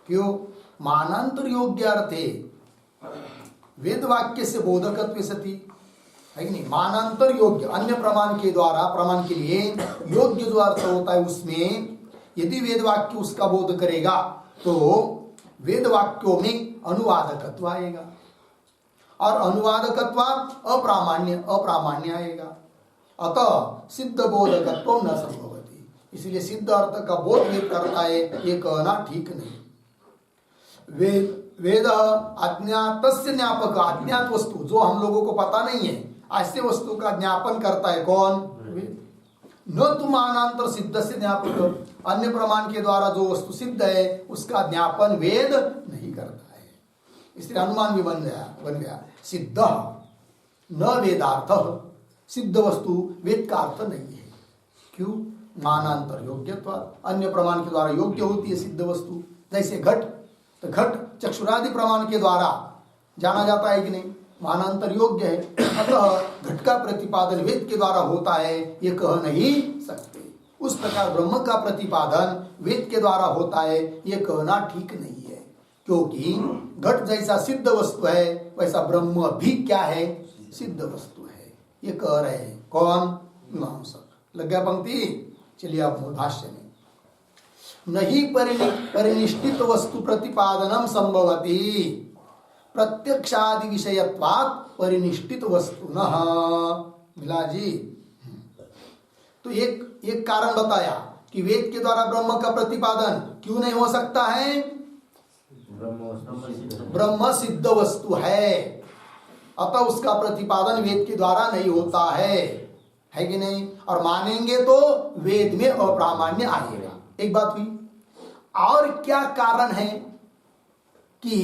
क्यों? मानांतर योग्य अर्थे वेद वाक्य से बोधकत्व सती है कि नहीं। मानांतर योग्य अन्य प्रमाण के द्वारा, प्रमाण के लिए योग्य जो अर्थ होता है उसमें यदि वेद वाक्य उसका बोध करेगा तो वेद वाक्यों में अनुवादकत्व आएगा और अनुवादकत्व अप्रामाण्य आएगा। अतः सिद्ध बोधकत्व न संभवती, इसलिए सिद्ध अर्थ का बोध वेद करता है, ये कहना ठीक नहीं। वेद अज्ञातस्य ज्ञापक, अज्ञात वस्तु जो हम लोगों को पता नहीं है ऐसे वस्तु का ज्ञापन करता है कौन? वेद। न तो मानांतर सिद्ध से ज्ञापक, अन्य प्रमाण के द्वारा जो वस्तु सिद्ध है उसका ज्ञापन वेद नहीं करता है। इसलिए अनुमान भी बन गया सिद्ध न वेदार्थ, सिद्ध वस्तु वेद का अर्थ नहीं है। क्यों? मानांतर योग्यत्व, अन्य प्रमाण के द्वारा योग्य होती है सिद्ध वस्तु। जैसे घट, तो घट चक्षुरादि प्रमाण के द्वारा जाना जाता है कि नहीं, मानांतर योग्य है। अतः घट का प्रतिपादन वेद के द्वारा होता है, ये कह नहीं सकते। उस प्रकार ब्रह्म का प्रतिपादन वेद के द्वारा होता है, ये कहना ठीक नहीं है। क्योंकि घट जैसा सिद्ध वस्तु है वैसा ब्रह्म भी क्या है? सिद्ध वस्तु है, ये कह रहे हैं कौन? मीमांसक। लग गया पंक्ति? चलिए आप मूल भाष्य में। नहीं परिनिष्ठित वस्तु प्रतिपादनम संभवती प्रत्यक्षादि विषयत्वात् परिनिष्ठित वस्तु न। मिला जी? तो एक कारण बताया कि वेद के द्वारा ब्रह्म का प्रतिपादन क्यों नहीं हो सकता है? ब्रह्म सिद्ध वस्तु है, अतः उसका प्रतिपादन वेद के द्वारा नहीं होता है कि नहीं? और मानेंगे तो वेद में अप्रामाण्य आएगा। एक बात हुई। और क्या कारण है कि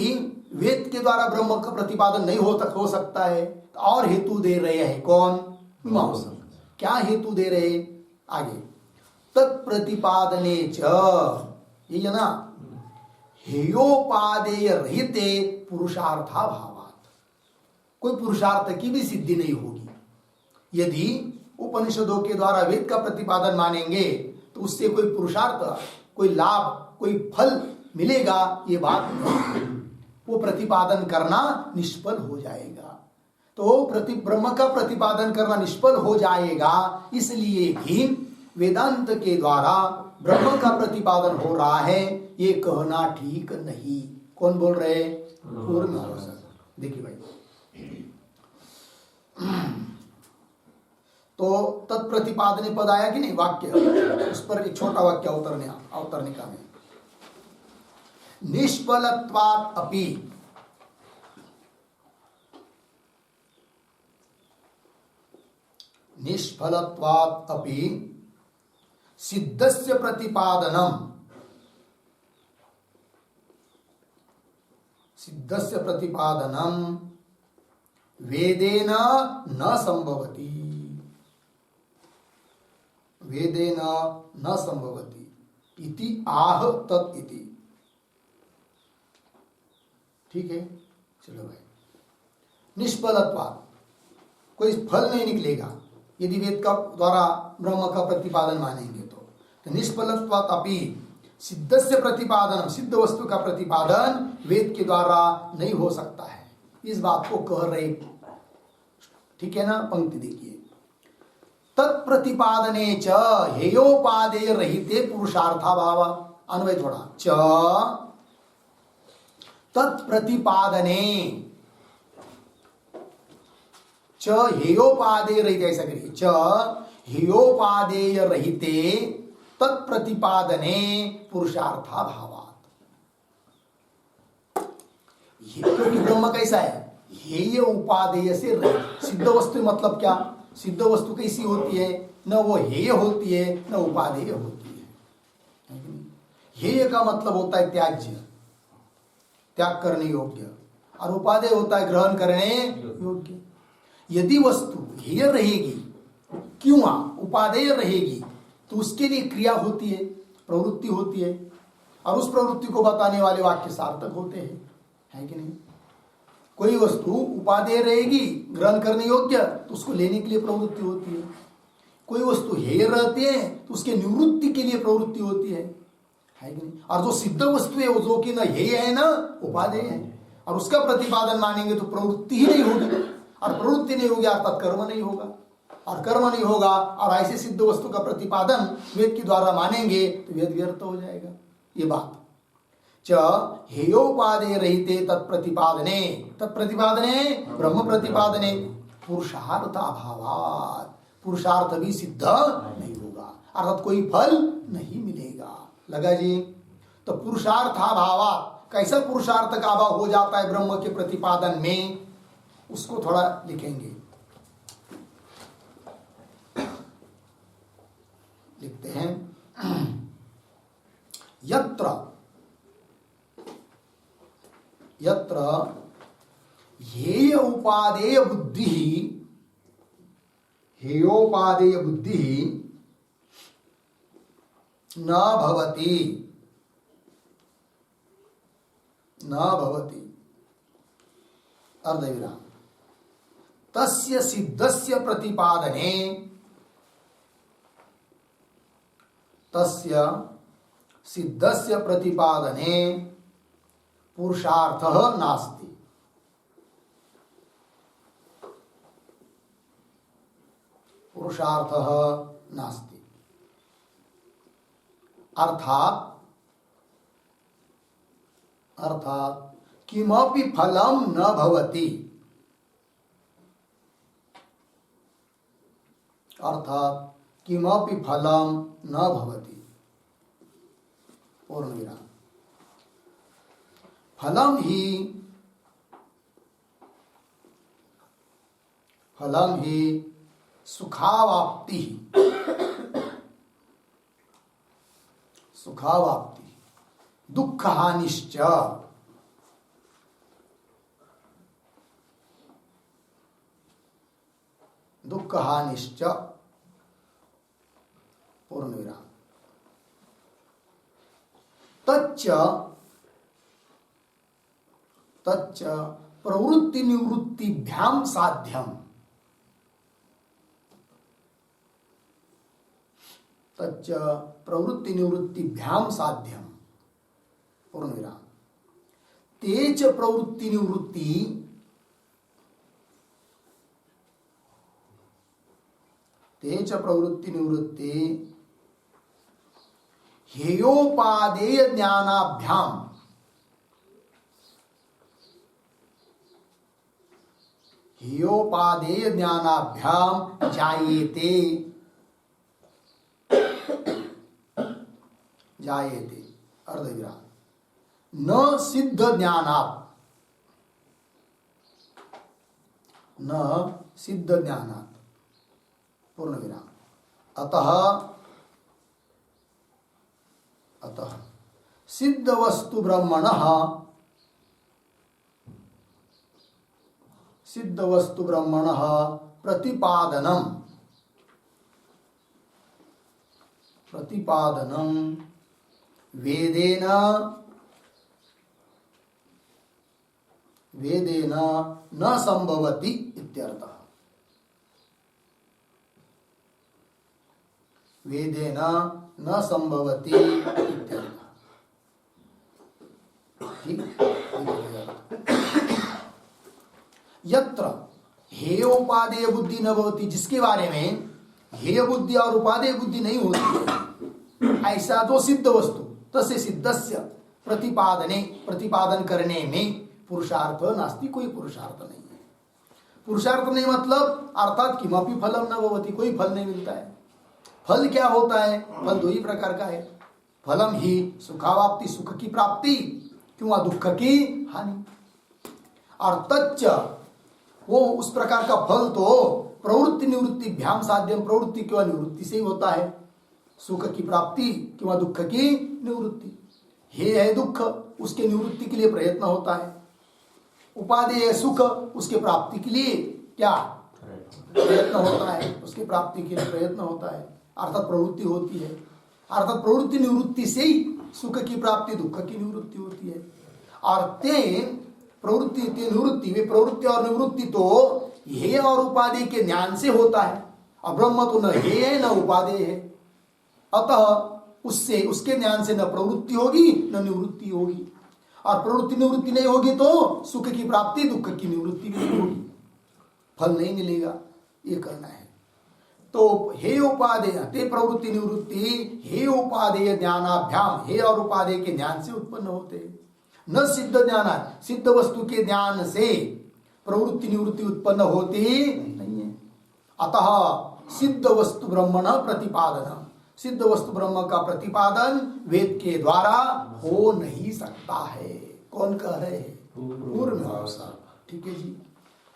वेद के द्वारा ब्रह्म का प्रतिपादन नहीं हो सकता है? और हेतु दे रहे हैं कौन? मीमांसक। क्या हेतु दे रहे? आगे तत्प्रतिपादने च, ये है ना, हेयोपादेय रहिते पुरुषार्था भावात्, कोई पुरुषार्थ की भी सिद्धि नहीं होगी। यदि उपनिषदों के द्वारा वेद का प्रतिपादन मानेंगे तो उससे कोई पुरुषार्थ, कोई लाभ, कोई फल मिलेगा, ये बात नहीं। वो प्रतिपादन करना निष्फल हो जाएगा। तो ब्रह्म का प्रतिपादन करना निष्फल हो जाएगा, इसलिए भी वेदांत के द्वारा ब्रह्म का प्रतिपादन हो रहा है, ये कहना ठीक नहीं। कौन बोल रहे? पूर्व मीमांसक। देखिए भाई, तो तत्प्रतिपादने पद आया कि नहीं वाक्य, उस पर एक छोटा वाक्य अवतरणिका में निष्फलत्वात् अपि, निष्फलत्वात् अपि सिद्धस्य प्रतिपादनम, सिद्धस्य प्रतिपादनम वेदेन न संभवति, वेदेन न संभवति इति आह तत् इति। ठीक है, चलो भाई। निष्फलत्वात्, कोई फल नहीं निकलेगा यदि वेद का द्वारा ब्रह्म का प्रतिपादन मानेंगे तो निष्फलत्वात् अपि सिद्धस्य प्रतिपादन, सिद्ध वस्तु का प्रतिपादन वेद के द्वारा नहीं हो सकता है, इस बात को कह रहे। ठीक है ना? पंक्ति देखिए, तत्प्रतिपादने च हेयोपादेय रहिते पुरुषार्थाभाव। अन्वय थोड़ा, च तत्प्रतिपादने, च हेयोपादेय रहित, ऐसा करिए, च हेयोपादेय रहिते तत्प्रतिपादने पुरुषार्था भावात। क्योंकि ब्रह्म कैसा है, हेय उपादेय से रहित। सिद्ध वस्तु मतलब क्या, सिद्ध वस्तु कैसी होती है, न वो हेय होती है न उपादेय होती है। हेय का मतलब होता है त्याज्य, त्याग करने योग्य, और उपादेय होता है ग्रहण करने योग्य। यदि वस्तु हेय रहेगी, क्यों उपादेय रहेगी, तो उसके लिए क्रिया होती है, प्रवृत्ति होती है, और उस प्रवृत्ति को बताने वाले वाक्य सार्थक होते हैं, है कि नहीं। कोई वस्तु उपादेय रहेगी, ग्रहण करने योग्य, तो उसको लेने के लिए प्रवृत्ति होती है। कोई वस्तु हेय रहती है तो उसके निवृत्ति के लिए प्रवृत्ति होती है कि नहीं। और जो सिद्ध वस्तु है वो जो कि न हेय है ना उपादेय है, और उसका प्रतिपादन मानेंगे तो प्रवृत्ति ही नहीं होगी, और प्रवृत्ति नहीं होगी अर्थात कर्म नहीं होगा, और कर्म नहीं होगा और ऐसे सिद्ध वस्तु का प्रतिपादन वेद के द्वारा मानेंगे तो वेद व्यर्थ हो जाएगा। ये बात च हेयोपादेय रहिते तत्प्रतिपादने, तत्प्रतिपादने ब्रह्म प्रतिपादने पुरुषार्थाभावात्, पुरुषार्थ भी सिद्ध नहीं होगा, अर्थात कोई फल नहीं मिलेगा। लगा जी। तो पुरुषार्थाभावात्, कैसा पुरुषार्थ का अभाव हो जाता है ब्रह्म के प्रतिपादन में, उसको थोड़ा लिखेंगे। लिखते हैं, यत्र यत्र हेय उपादेय बुद्धि, हेयोपादेय बुद्धि न भवति, न भवति, अर्धविराम, तस्य सिद्धस्य प्रतिपादने, तस्य सिद्धस्य प्रतिपादने पुरुषार्थः नास्ति। पुरुषार्थः नास्ति अर्थात किमपि फलं न भवति, अर्थात किमपि फलं न भवति। पूर्ण विराम। फलम ही सुखावाप्ति, सुखावाप्ति, दुख हानिश्च, दुख हानिश्च। पूर्ण विराम। तच्च तच्च प्रवृत्ति निवृत्तिभ्याम साध्यम, तच्च प्रवृत्ति निवृत्तिभ्याम साध्यम। पूर्ण विराम। तेच प्रवृत्ति निवृत्ति, तेच प्रवृत्ति निवृत्ति हेयोपादेय ज्ञानाभ्याम, हेयोपादेय ज्ञानाभ्याम जायेते, जायेते, अर्धविराम, न सिद्ध ज्ञानात्, न सिद्ध ज्ञानात्। पूर्ण विराम। अतः अतः सिद्ध वस्तु ब्रह्मणः, सिद्ध वस्तु ब्रह्मणः प्रतिपादनम, प्रतिपादनम वेदेन, वेदेन न संभवति इत्यर्थः। वेदेन न संभवति इत्यर्थः। ठीक। यत्र हेय उपादेय बुद्धि न भवति, जिसके बारे में हेय बुद्धि और उपादेय बुद्धि नहीं होती है, ऐसा जो सिद्ध वस्तु, तस्य सिद्धस्य प्रतिपादने, प्रतिपादन करने में पुरुषार्थ नास्ति, कोई पुरुषार्थ नहीं है। पुरुषार्थ नहीं मतलब अर्थात किमपि फलम न भवति, कोई फल नहीं मिलता है। फल क्या होता है? फल दो ही प्रकार का है। फलम ही सुखावाप्ति, सुख की प्राप्ति, क्यों दुख की हानि। और तच्च वो उस प्रकार का फल तो प्रवृत्ति निवृत्ति भ्याम साध्यम, प्रवृत्ति केवल निवृत्ति से ही होता है। सुख की प्राप्ति किंवा दुख की निवृत्ति। हे है दुख, उसके निवृत्ति के लिए प्रयत्न होता है। उपादेय सुख, उसके प्राप्ति के लिए क्या प्रयत्न होता है, उसके प्राप्ति के लिए प्रयत्न होता है, अर्थात प्रवृत्ति होती है। अर्थात प्रवृत्ति निवृत्ति से ही सुख की प्राप्ति दुख की निवृत्ति होती है। और ते प्रवृत्ति ते निवृत्ति, वे प्रवृत्ति और निवृत्ति तो हे और उपादेय के ज्ञान से होता है। और ब्रह्म तो न हे है न उपादेय है, अतः उससे उसके ज्ञान से न प्रवृत्ति होगी न निवृत्ति होगी। और प्रवृत्ति निवृत्ति नहीं होगी तो सुख की प्राप्ति दुख की निवृत्ति भी नहीं होगी, फल नहीं मिलेगा। ये करना है। तो हे उपादेय, ते प्रवृत्ति निवृत्ति हे उपादेय ज्ञानाभ्याम, हे और उपादेय के ज्ञान से उत्पन्न होते हैं। न सिद्ध ज्ञान, सिद्ध वस्तु के ज्ञान से प्रवृत्ति निवृत्ति उत्पन्न होती नहीं है। अतः सिद्ध वस्तु ब्रह्मण प्रतिपादन, सिद्ध वस्तु ब्रह्म का प्रतिपादन वेद के द्वारा हो नहीं सकता है। कौन कह रहे हैं? पूर्व मीमांसा। ठीक है जी,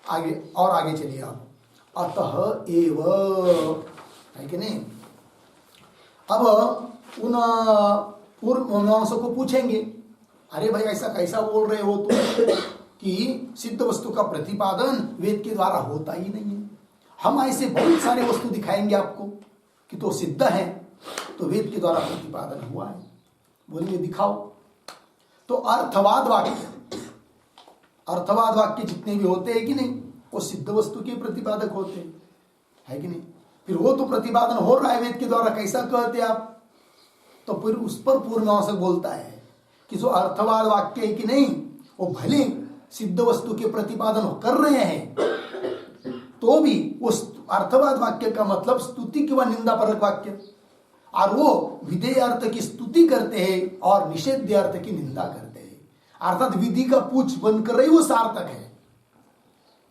आगे और आगे चलिए आप। अतः एव है कि नहीं। अब उन पूर्व मीमांसा को पूछेंगे, अरे भाई ऐसा कैसा बोल रहे हो तुम कि सिद्ध वस्तु का प्रतिपादन वेद के द्वारा होता ही नहीं है। हम ऐसे बहुत सारे वस्तु दिखाएंगे आपको कि तो सिद्ध है, तो वेद के द्वारा प्रतिपादन हुआ है। बोलिए दिखाओ। तो अर्थवाद वाक्य जितने भी होते हैं कि नहीं, वो सिद्ध वस्तु के प्रतिपादक होते हैं, है कि नहीं। फिर वो तो प्रतिपादन हो रहा है वेद के द्वारा, कैसा कहते आप? तो फिर उस पर पूर्णवासक बोलता है कि जो अर्थवाद वाक्य है कि नहीं, वो भले सिद्ध वस्तु के प्रतिपादन कर रहे हैं, तो भी वो अर्थवाद वाक्य का मतलब स्तुति किंवा निंदापरक वाक्य, और वो विधेय अर्थ की स्तुति करते हैं और निषेध्य अर्थ की निंदा करते हैं। अर्थात विधि का पूछ बनकर रही वो सार्थक है,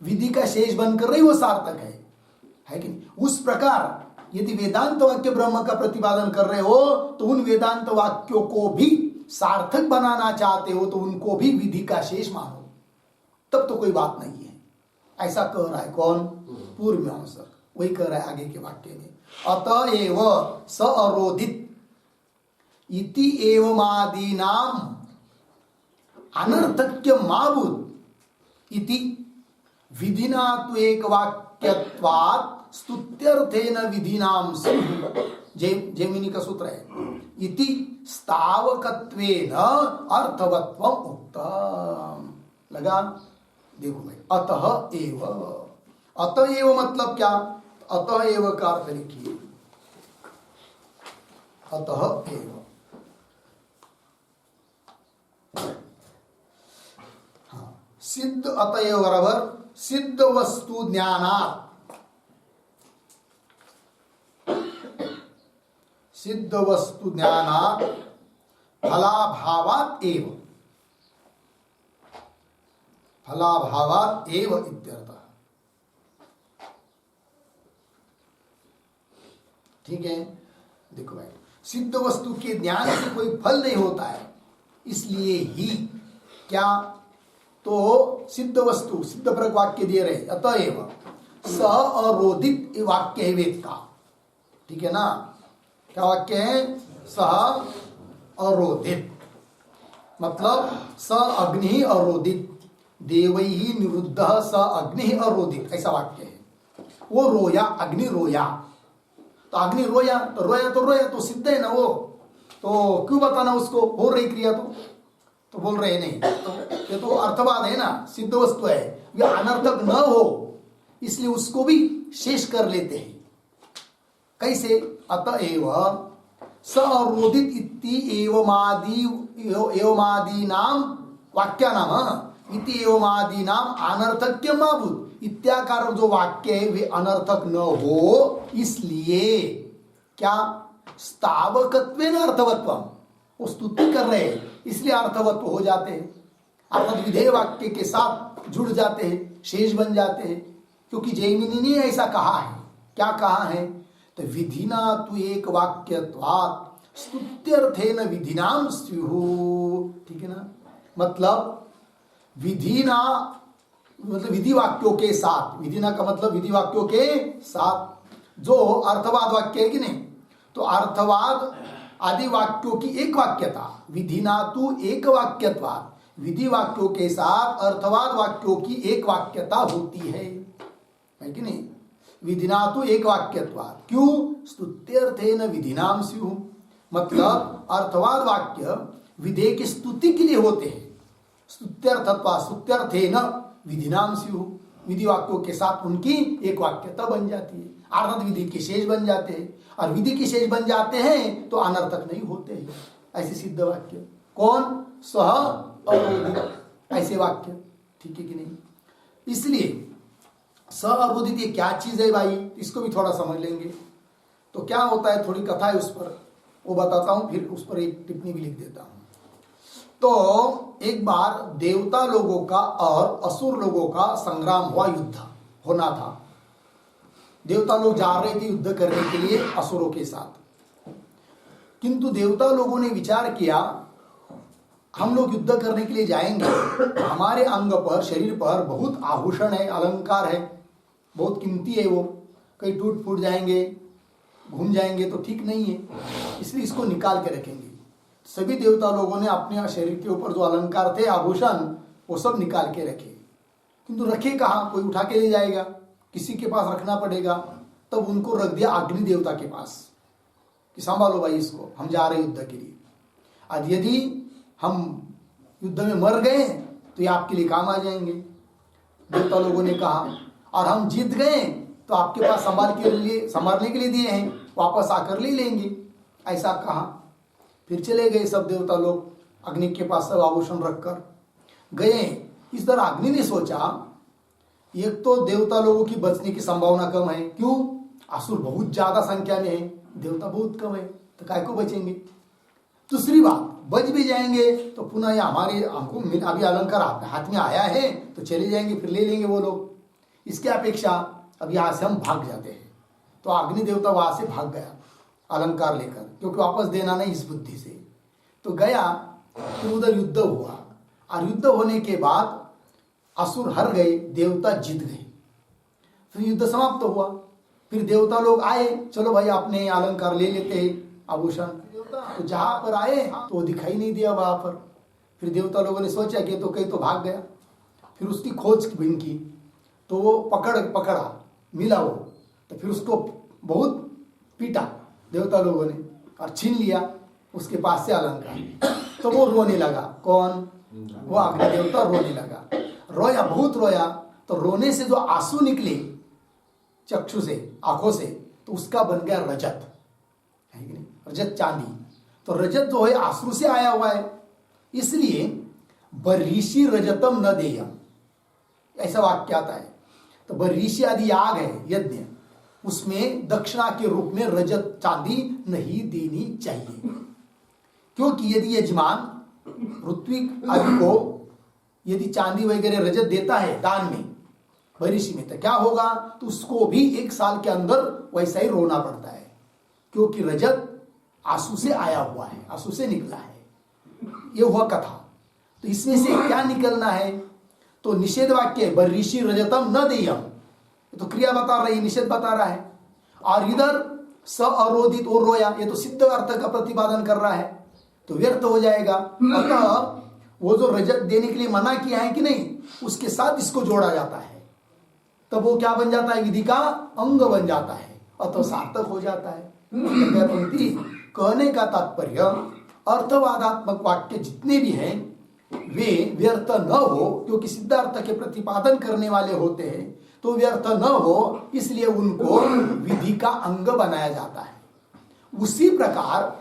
विधि का शेष बनकर रही वो सार्थक है कि नहीं। उस प्रकार यदि वेदांत वाक्य ब्रह्म का प्रतिपादन कर रहे हो तो उन वेदांत वाक्यों को भी सार्थक बनाना चाहते हो तो उनको भी विधि का शेष मानो, तब तो कोई बात नहीं है। ऐसा कह रहा है कौन? पूर्व मीमांसक। वही कह रहा है आगे के वाक्य में, अतएव स अरोधित इति एवमादीनाम अनर्थक्य माबुद इति विधिना तु एक वाक्यत्वात् स्तुत्यर्थेन विधिनाम सिंह। जैमिनी का सूत्र है, इति स्थावकत्वेन अर्थवत्वम उक्तम। लगा? देखो भाई, अतः एव, अतएव मतलब क्या? अतएव का अर्थ लिखिए, अतएव। हाँ, सिद्ध अतएव बराबर सिद्ध वस्तु ज्ञानात्, सिद्ध वस्तु ज्ञानात् फलाभावात् एव, फलाभावात् एव इत्यर्थः। ठीक है, देखो भाई, सिद्ध वस्तु के ज्ञान से कोई फल नहीं होता है, इसलिए ही क्या, तो सिद्ध वस्तु सिद्ध परक वाक्य दिए रहे, अतएव स अरोधित वाक्य है वेद का। ठीक है ना, क्या वाक्य है? सह अरोधित, मतलब स अग्नि अरोधित, देवैहि निरुद्ध स अग्नि अरोधित, ऐसा वाक्य है। वो रोया, अग्नि रोया, तो अग्नि रोया तो रोया तो सिद्ध है ना वो, तो क्यों बताना उसको? हो रही क्रिया तो बोल रहे नहीं, तो ये तो अर्थवाद है ना, सिद्ध वस्तु है, ये अनर्थक न हो इसलिए उसको भी शेष कर लेते हैं। कैसे? अतएव स अरोधित इति एवमादीनाम वाक्यानाम इति एवमादीनाम अनर्थक्य माभूत, इत्याकार जो वाक्य है वे अनर्थक न हो, इसलिए क्या? स्थावकत्वेन अर्थवत्वम, वो स्तुति कर रहे हैं इसलिए अर्थवत्व हो जाते हैं, अर्थात विधेय वाक्य के साथ जुड़ जाते हैं, शेष बन जाते हैं, क्योंकि जैमिनी ने ऐसा कहा है। क्या कहा है? तो विधिना तु एक वाक्यत्वात् स्तुत्यर्थेन विधिनाम स्युः। ठीक है ना? मतलब विधिना मतलब विधि वाक्यों के साथ, विधिना का मतलब विधि वाक्यों के साथ जो अर्थवाद वाक्य है कि नहीं, तो अर्थवाद आदि वाक्यों की एक वाक्यता, विधिना तु एक वाक्यत्वात्, विधि वाक्यों के साथ अर्थवाद वाक्यों की एक वाक्यता होती है कि नहीं? विधिना तु एक वाक्यत्वात्, क्यों? स्तुत्यर्थेन विधिनाम स्युः, मतलब अर्थवाद वाक्य विधेय की स्तुति के लिए होते हैं। स्तुत्यर्थत्वा स्तुत्यर्थेन विधिनाम स्युः, विधि वाक्यों के साथ उनकी एक वाक्यता बन जाती है, अर्थात विधि के शेष बन जाते हैं, और विधि के शेष बन जाते हैं तो अनर्थक नहीं होते हैं। ऐसे सिद्ध वाक्य कौन? सह अवरोधित, ऐसे वाक्य। ठीक है कि नहीं? इसलिए सह अवरोधित ये क्या चीज है भाई, इसको भी थोड़ा समझ लेंगे। तो क्या होता है, थोड़ी कथा है उस पर, वो बताता हूं, फिर उस पर एक टिप्पणी भी लिख देता हूं। तो एक बार देवता लोगों का और असुर लोगों का संग्राम हुआ, युद्ध होना था। देवता लोग जा रहे थे युद्ध करने के लिए असुरों के साथ, किंतु देवता लोगों ने विचार किया हम लोग युद्ध करने के लिए जाएंगे, हमारे अंग पर, शरीर पर बहुत आभूषण है, अलंकार है, बहुत कीमती है, वो कहीं टूट फूट जाएंगे, घूम जाएंगे तो ठीक नहीं है, इसलिए इसको निकाल के रखेंगे। सभी देवता लोगों ने अपने शरीर के ऊपर जो अलंकार थे, आभूषण, वो सब निकाल के रखे, किंतु रखे कहाँ? कोई उठा के ले जाएगा, किसी के पास रखना पड़ेगा। तब उनको रख दिया अग्नि देवता के पास कि संभालो भाई इसको, हम जा रहे युद्ध के लिए, आज यदि हम युद्ध में मर गए तो ये आपके लिए काम आ जाएंगे। देवता लोगों ने कहा, और हम जीत गए तो आपके पास संभालने के लिए दिए हैं, वापस आकर ले लेंगे, ऐसा कहा। फिर चले गए सब देवता लोग, अग्नि के पास सब आभूषण रखकर गए। इस तरह अग्नि ने सोचा एक तो देवता लोगों की बचने की संभावना कम है, क्यों? असुर बहुत ज्यादा संख्या में है, देवता बहुत कम है, तो काय को बचेंगे। दूसरी बात, बच भी जाएंगे तो पुनः ये हमको अभी अलंकार हाथ में आया है तो चले जाएंगे, फिर ले लेंगे वो लोग। इसके अपेक्षा अब यहाँ से हम भाग जाते हैं। तो अग्नि देवता वहां से भाग गया अलंकार लेकर, क्योंकि वापस देना नहीं इस बुद्धि से। तो गया, फिर उधर युद्ध हुआ, और युद्ध होने के बाद असुर हार गए, देवता जीत गए। फिर युद्ध समाप्त हुआ, फिर देवता लोग आए, चलो भाई अपने अलंकार ले लेते हैं, आभूषण। तो जहां पर आए तो वो दिखाई नहीं दिया वहां पर। फिर देवता लोगों ने सोचा कि तो कहीं तो भाग गया। फिर उसकी खोज की, तो वो पकड़ा, मिला वो, तो फिर उसको बहुत पीटा देवता लोगों ने और छीन लिया उसके पास से अलंकार। तो वो रोने लगा, कौन? वो अग्नि देवता रोने लगा, रोया, बहुत रोया। तो रोने से जो आंसू निकले चक्षु से, आंखों से, तो उसका बन गया रजत, है कि नहीं? रजत चांदी। तो रजत जो है आंसू से आया हुआ है, इसलिए बर्हिषि रजतम न देयम, ऐसा वाक्य आता है। तो बर्हिषि आदि याग है, यज्ञ, उसमें दक्षिणा के रूप में रजत चांदी नहीं देनी चाहिए, क्योंकि यदि यजमान ऋत्विक आदि को यदि चांदी वगैरह रजत देता है दान में, बर्हिषि में, तो क्या होगा? तो उसको भी 1 साल के अंदर वैसा ही रोना पड़ता है, क्योंकि रजत आंसू से आया हुआ है, आंसू से निकला है। ये हुआ कथा। तो इसमें से क्या निकलना है? तो निषेध वाक्य है, बर्हिषि रजतम न देयम, तो क्रिया बता रही है, निषेध बता रहा है। और इधर स अरोधित और रोया, ये तो सिद्ध अर्थ का प्रतिपादन कर रहा है, तो व्यर्थ हो जाएगा। अतः वो जो रजत देने के लिए मना किया है कि नहीं, उसके साथ इसको जोड़ा जाता है, तब वो क्या बन जाता है? विधि का अंग बन जाता है, अतः सार्थक हो जाता है। पंक्ति कहने का तात्पर्य, अर्थवादात्मक वाक्य जितने भी हैं वे व्यर्थ न हो, क्योंकि सिद्धार्थ के प्रतिपादन करने वाले होते हैं, तो व्यर्थ न हो, इसलिए उनको विधि का अंग बनाया जाता है। उसी प्रकार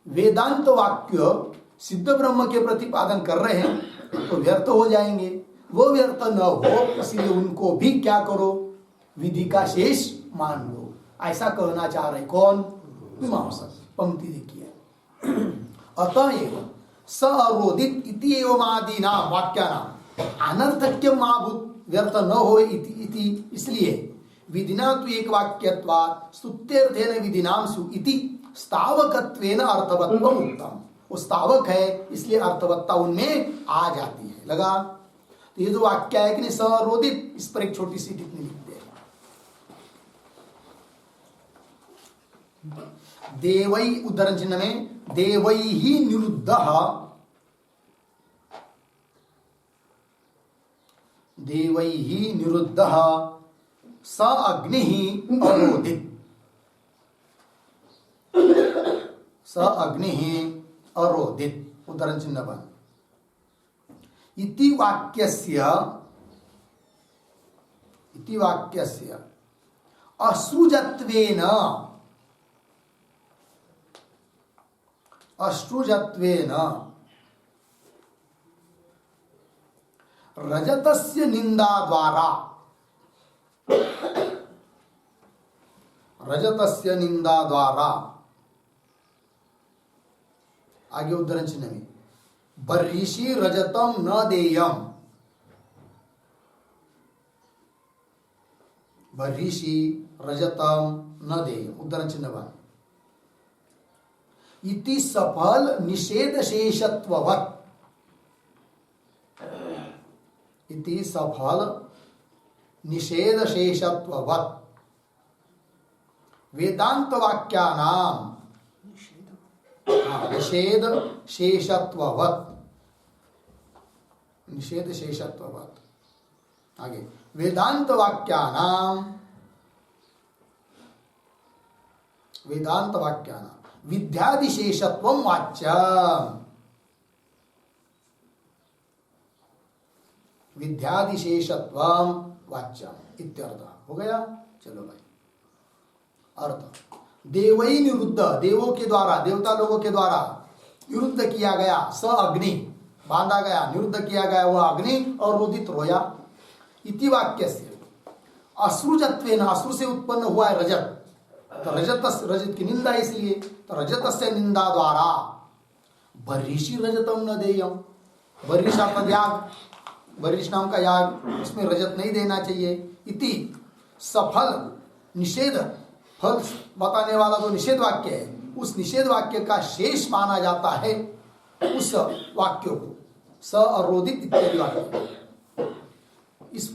वेदांत वाक्य सिद्ध ब्रह्म के प्रतिपादन कर रहे हैं तो व्यर्थ हो जाएंगे, वो व्यर्थ न हो, इसलिए उनको भी क्या करो? विधि का शेष मान लो, ऐसा कहना चाह रहे कौन? मीमांसक। पंक्ति देखिए, अतएव स अरोधित इति एवं आदि नाम वाक्यानाम अनर्थक्यम महाभूत व्यर्थ न हो इति इसलिए विधिना तो एक वाक्यत्वात् स्तुत्यर्थेन विधिनांसु इति स्थावकत्वेन अर्थवत्वम उक्तम। वो स्थावक है इसलिए अर्थवत्ता उनमें आ जाती है। लगा? तो ये जो वाक्य है कि नहीं सरोदित, इस पर एक छोटी सी टिप्पणी लिखते हैं। देवै उद्धरण चिन्ह में देवै ही निरुद्धः, देवै ही निरुद्धः स अग्निः अरोदित, स अग्निः अरोदित। उद्धरण चिन्ह बन इति वाक्यस्य अश्रुजत्वेन रजतस्य निंदा द्वारा, रजतस्य निंदा द्वारा, आगे उद्धरण चिन्ह में बर्हिषि रजतम न देयम, बर्हिषि रजतम न देयम। उद्धरण चिन्ह बन इति सफल निषेध शेषत्ववत्, इति सफल निषेध शेषत्ववत् वेदांत वाक्यानाम, निषेध शेषत्ववत्, निषेध शेषत्ववत्। आगे वेदांत वाक्यानाम, वेदांत वाक्यानाम विद्यादिशेषत्वम वाच्यम, विद्यादिशेषत्वम वाच्यम इत्यर्थ। हो गया? चलो भाई अर्थ। देवई निरुद्ध, देवों के द्वारा, देवता लोगों के द्वारा निरुद्ध किया गया, स अग्नि बांधा गया, निरुद्ध किया गया वह अग्नि और रोदित रोया। इति वाक्य से अश्रुजत्वेन, अश्रु से उत्पन्न हुआ है रजत, तो रजत की निंदा इसलिए, तो रजत से निंदा द्वारा बर्हिषि रजतम न देयम, बर्हिष का याग, बर्हिष नाम का याग, उसमें रजत नहीं देना चाहिए। इति सफल निषेध, फल बताने वाला जो निषेध वाक्य है, उस निषेध वाक्य का शेष माना जाता है उस वाक्य को, स अरोदित इत्यादि वाक्य।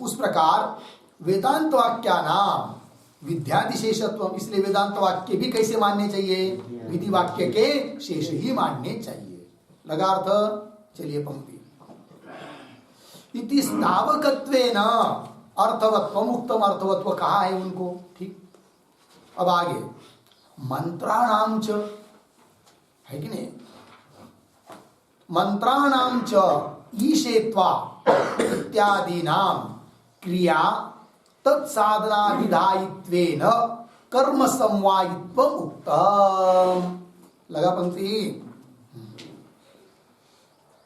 उस प्रकार वेदांत वाक्या नाम विद्यादिशेषत्व, इसलिए वेदांत वाक्य भी कैसे मानने चाहिए? विधि वाक्य के शेष ही मानने चाहिए। लगा अर्थ? चलिए पंक्ति। इति स्थावकत्वेन अर्थवत्व मुक्तम, अर्थवत्व कहा है उनको, ठीक। अब आगे मंत्राणाम च, है कि नहीं? मंत्राणाम च ईशेत्वा इत्यादीनाम क्रिया तत्साधना विधायित्वेन कर्म समवायित्व उक्तम। लगा पंक्ति?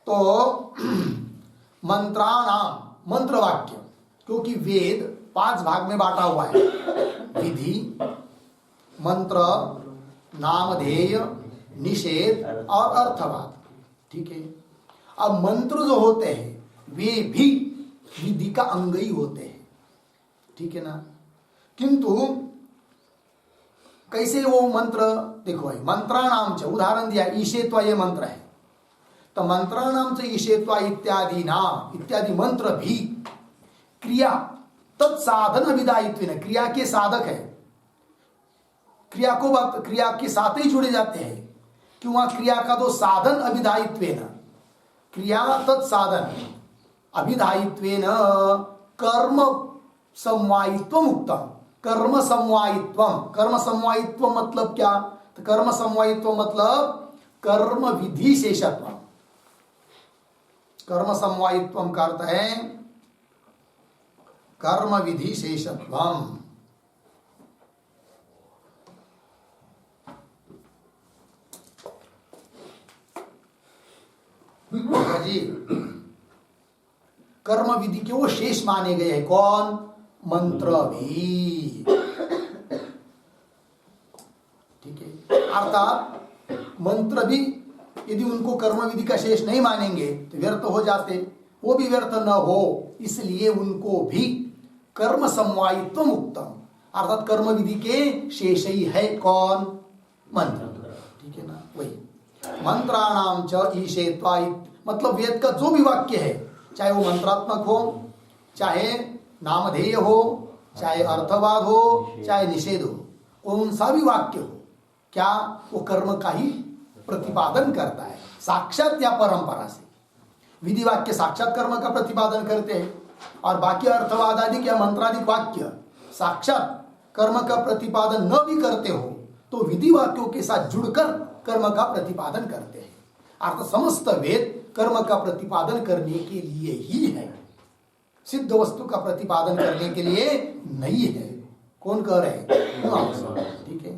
तो मंत्राणाम, मंत्र वाक्य, क्योंकि वेद 5 भाग में बांटा हुआ है, विधि, मंत्र, नामधेय, निषेध और अर्थवाद, ठीक है। अब मंत्र जो होते हैं वे भी विधि का अंग ही होते हैं, ठीक है ना। किंतु कैसे वो मंत्र, देखो भाई, मंत्राणाम च, उदाहरण दिया ईशेत्वा, ये मंत्र है, तो मंत्राणाम च ईशेत्वा इत्यादि नाम, इत्यादि मंत्र भी क्रिया तत्साधन विधायित्वेन, क्रिया के साधक है, क्रिया को क्रिया के साथ ही जुड़े जाते हैं, क्यों? वहां क्रिया का तो साधन अभिधायित्वेन, क्रिया तत्साधन अभिधायित्वेन कर्म समवायित्व मुक्तम। कर्म समवायित्व, कर्म समवायित्व मतलब क्या? तो कर्म समवायित्व मतलब कर्म विधि शेषत्व। कर्म समवायित्व का अर्थ है कर्म विधि शेषत्वम। जी, कर्म विधि के वो शेष माने गए हैं, कौन? मंत्र भी, ठीक है। अर्थात मंत्र भी यदि उनको कर्म विधि का शेष नहीं मानेंगे तो व्यर्थ हो जाते, वो भी व्यर्थ न हो, इसलिए उनको भी कर्म समवायित्व मुक्तम, अर्थात कर्म विधि के शेष ही है कौन? मंत्र। ठीक है ना, वही मंत्राणाम च ईशेत्वा, मतलब वेद का जो भी वाक्य है, चाहे वो मंत्रात्मक हो, चाहे नामधेय हो, चाहे अर्थवाद हो, चाहे निषेध हो, उन सभी वाक्य हो, क्या वो कर्म का ही प्रतिपादन करता है, साक्षात या परंपरा से। विधि वाक्य साक्षात कर्म का प्रतिपादन करते हैं, और बाकी अर्थवाद आदि या मंत्रादिक वाक्य साक्षात कर्म का प्रतिपादन न भी करते हो तो विधि वाक्यों के साथ जुड़कर कर्म का प्रतिपादन करते हैं। अर्थात समस्त वेद कर्म का प्रतिपादन करने के लिए ही है, सिद्ध वस्तु का प्रतिपादन करने के लिए नहीं है। कौन कह रहे हैं? ठीक है।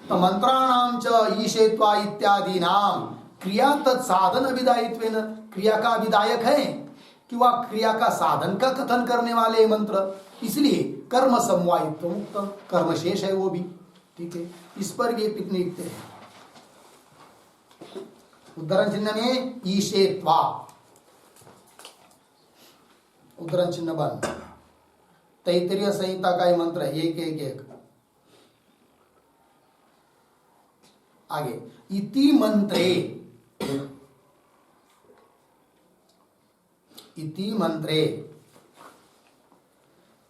तो मंत्राणाम च ईशेत्वा इत्यादि नाम क्रिया तत्साधन विधायित्वेन, क्रिया का विधायक है कि वह क्रिया का साधन का कथन करने वाले मंत्र, इसलिए कर्म समवायित्व मुक्तम, कर्म शेष है वो भी। ठीक है, इस पर भी एक टिप्पणी लिखते हैं उद्धरण चिन्ह में, ईशेत्वा, उद्धरण चिन्ह बंद, तैत्तिरीय संहिता का ही मंत्र है, एक एक एक। आगे, इति मंत्रे, इति मंत्रे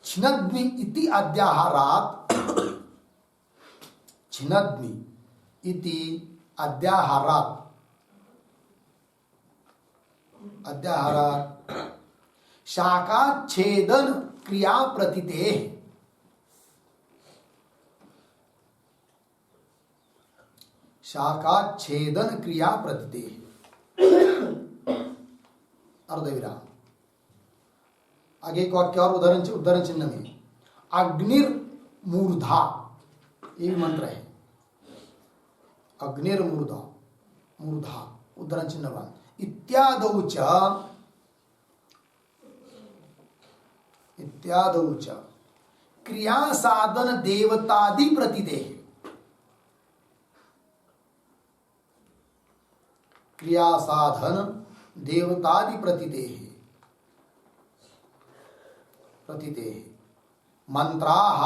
छिन्नद्मि इति अध्याहारात्, छिन्नद्मि इति अध्याहारात्, अध्याहारात् शाखाच्छेदन क्रिया प्रतीते, शाखाच्छेदन क्रिया प्रतीते, अर्धविराम। आगे एक वाक्य और उद्धरण चिन्ह में, अग्निर्मूर्धा, ये मंत्र है, अग्निर्मूर्धा, मूर्धा, उद्धरण चिन्ह बंद, इत्यादौ च, इत्यादौ च क्रिया साधन देवतादि प्रतीते, क्रिया साधन देवतादि प्रतीते, प्रतीते मंत्राः,